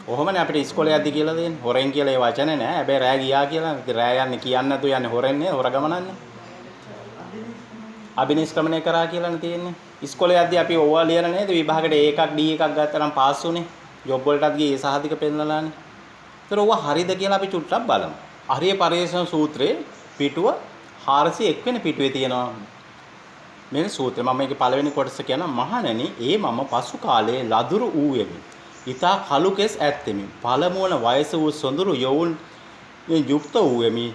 B: ඔහොමනේ අපිට ඉස්කෝලේ යද්දි කියලා දෙන්නේ. හොරෙන් කියලා ඒ වචනේ නෑ. හැබැයි රෑ ගියා කියලා රෑ යන්නේ කියන්නේ නැතු යන්නේ හොරෙන් නේ. හොර ගමනන්නේ. අබිනිෂ්ක්‍රමණය කරා කියලානේ තියෙන්නේ. ඉස්කෝලේ යද්දි අපි ඕවා ලියලා නේද විභාගෙට A එකක් D එකක් ගත්තානම් පාස් උනේ. ජොබ් වලටත් ගියේ ඒ සහතික පෙන්නලානේ. ඒතර ඕවා හරිද කියලා අපි චුට්ටක් බලමු. ආර්ය පරිශන සූත්‍රයේ පිටුව 401 වෙනි පිටුවේ තියෙනවා මේ සූත්‍රය. මම මේකේ පළවෙනි කොටස කියන මහණෙනි ඒ මම පසු කාලයේ ලදුරු ඌෙමි. ඊතා කලු කෙස් ඇත්තෙමි. පළමුවන වයස වූ සොඳුරු යොවුන් යුක්ත ඌෙමි.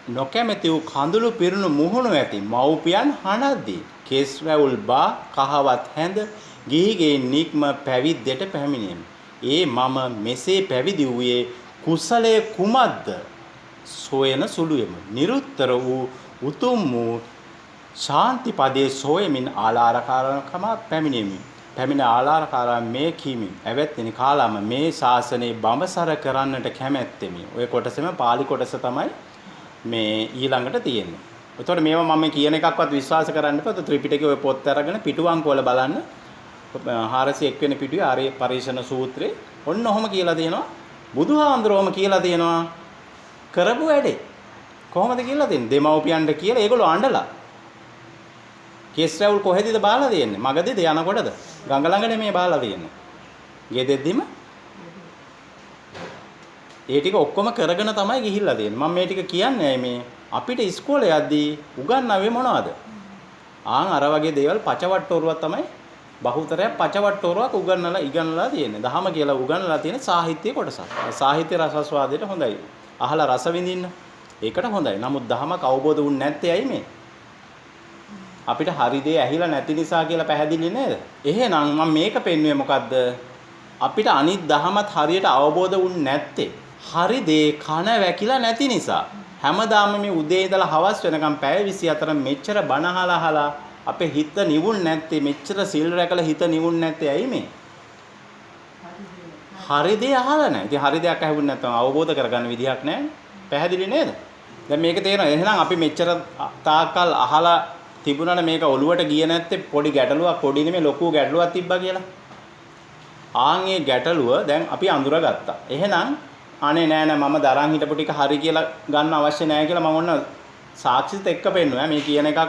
B: නොකැමැති වූ කඳුළු පිරුණු මුහුණු ඇති මව්පියන් හනද්දී කෙස් රැවුල් බා කහවත් හැඳ ගිහිගේ නික්ම පැවිද්දට පැමිණෙමි. ඒ මම මෙසේ පැවිදි වූයේ කුසලයේ කුමද්ද සොයන සුළුෙමි. නිරුත්තර වූ උතුම් වූ ශාන්තිපදයේ සොයමින් ආලාරකාරකම පැමිණෙමි. පැමිණ ආලාරකාරා මේ කීමි. ඇවැත්තිනි කාලම මේ ශාසනයේ බඹසර කරන්නට කැමැත්තෙමි. ඔය කොටසෙම පාලි කොටස තමයි මේ ඊළඟට තියෙන්නේ. එතකොට මේවා මම කියන එකක්වත් විශ්වාස කරන්න එපා. ත්‍රිපිටකයේ ඔය පොත් අරගෙන පිටු අංක වල බලන්න. 401 වෙනි පිටුවේ ආර්ය පරිශන සූත්‍රේ ඔන්න ඔහොම කියලා තියෙනවා. බුදුහාඳුරෝම කියලා තියෙනවා කරපු වැඩේ. කොහොමද කියලා දෙන්නේ? දෙමව්පියන්ට කියලා ඒගොල්ලෝ අඬලා. කෙස් රැවුල් කොහෙදද බාලා තියෙන්නේ? මගදද යනකොටද? ගඟ ළඟනේ මේ බාලා තියෙන්නේ. ගෙදෙද්දිම ඒ ටික ඔක්කොම කරගෙන තමයි ගිහිල්ලා තියෙන්නේ. මම මේ ටික කියන්නේ මේ අපිට ඉස්කෝලේ යද්දී උගන්වන්නේ මොනවද? අර වගේ දේවල් පචවට්ටෝරුවක් තමයි බහුතරයක් පචවට්ටෝරුවක් ඉගෙනලා තියෙන්නේ. දහම කියලා උගන්වලා තියෙන සාහිත්‍ය කොටසක්. සාහිත්‍ය රසස්වාදයට හොඳයි. අහලා රස විඳින්න. ඒකට හොඳයි. නමුත් දහමක් අවබෝධ වුනේ නැත්තේ ඇයි මේ? අපිට හරි දේ ඇහිලා නැති නිසා කියලා පැහැදිලි නේද? එහෙනම් මම මේක පෙන්වුවේ මොකද්ද? අපිට අනිත් දහමත් හරියට අවබෝධ වුනේ නැත්තේ හරි දේ කන වැකිලා නැති නිසා. හැමදාම මේ උදේ ඉඳලා හවස් වෙනකම් පැය 24 මෙච්චර බණ අහලා අපේ හිත නිවුන් නැත්තේ, මෙච්චර සිල් රැකලා හිත නිවුන් නැත්තේ ඇයි මේ? හරි දේ අහලා නැහැ. ඉතින් හරි දෙයක් අහුවුනේ නැත්නම් අවබෝධ කරගන්න විදිහක් නැහැ. පැහැදිලි නේද? දැන් මේක තේරෙනවා. එහෙනම් අපි මෙච්චර තාක්කල් අහලා තිබුණානේ මේක ඔළුවට ගියේ නැත්තේ පොඩි ගැටලුවක්, පොඩි නෙමෙයි ලොකු ගැටලුවක් තිබ්බා කියලා. ආන්ගේ ගැටලුව දැන් අපි අඳුරගත්තා. එහෙනම් අනේ නෑ මම දරන් හිටපු ටික හරි කියලා ගන්න අවශ්‍ය නෑ කියලා මම ඔන්න සාක්ෂිත් එක්ක පෙන්නුවා. මේ කියන එකක්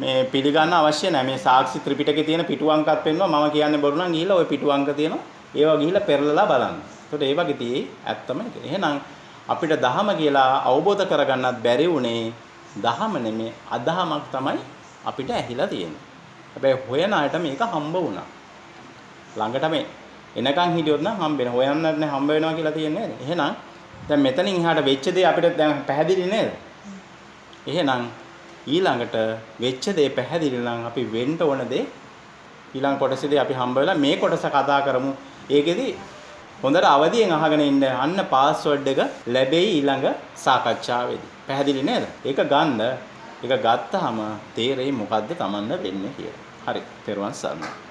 B: මේ පිළිගන්න අවශ්‍ය නෑ. මේ සාක්ෂි ත්‍රිපිටකේ තියෙන පිටු අංකත් පෙන්නුවා. මම කියන්නේ බොරු නම් ගිහිල්ලා ওই පිටු අංක තියෙනවා. ඒවා ගිහිල්ලා පෙරලලා බලන්න. ඒකට ඒ වගේ තියෙයි ඇත්තම ඒක. එහෙනම් අපිට දහම කියලා අවබෝධ කරගන්නත් බැරි වුණේ දහම නෙමේ අදහමක් තමයි අපිට ඇහිලා තියෙන්නේ. හැබැයි හොයන අයට මේක හම්බ වුණා. ළඟටම එනකන් හිටියොත් නම් හම්බ වෙන. හොයන්නත් නෑ හම්බ වෙනවා කියලා තියෙන්නේ නේද? එහෙනම් දැන් මෙතනින් එහාට වෙච්ච දේ අපිට දැන් පැහැදිලි නේද? එහෙනම් ඊළඟට වෙච්ච දේ පැහැදිලි නම් අපි වෙන්න ඕන දේ ඊළඟ කොටසේදී අපි හම්බ වෙලා මේ කොටස කතා කරමු. ඒකෙදි හොඳට අවදියෙන් අහගෙන ඉන්න. අන්න පාස්වර්ඩ් එක ලැබෙයි ඊළඟ සාකච්ඡාවේදී. පැහැදිලි නේද? ඒක ගන්න. ඒක ගත්තාම තේරෙයි මොකද්ද Tamanne වෙන්නේ කියලා. හරි. තෙරුවන් සරණයි.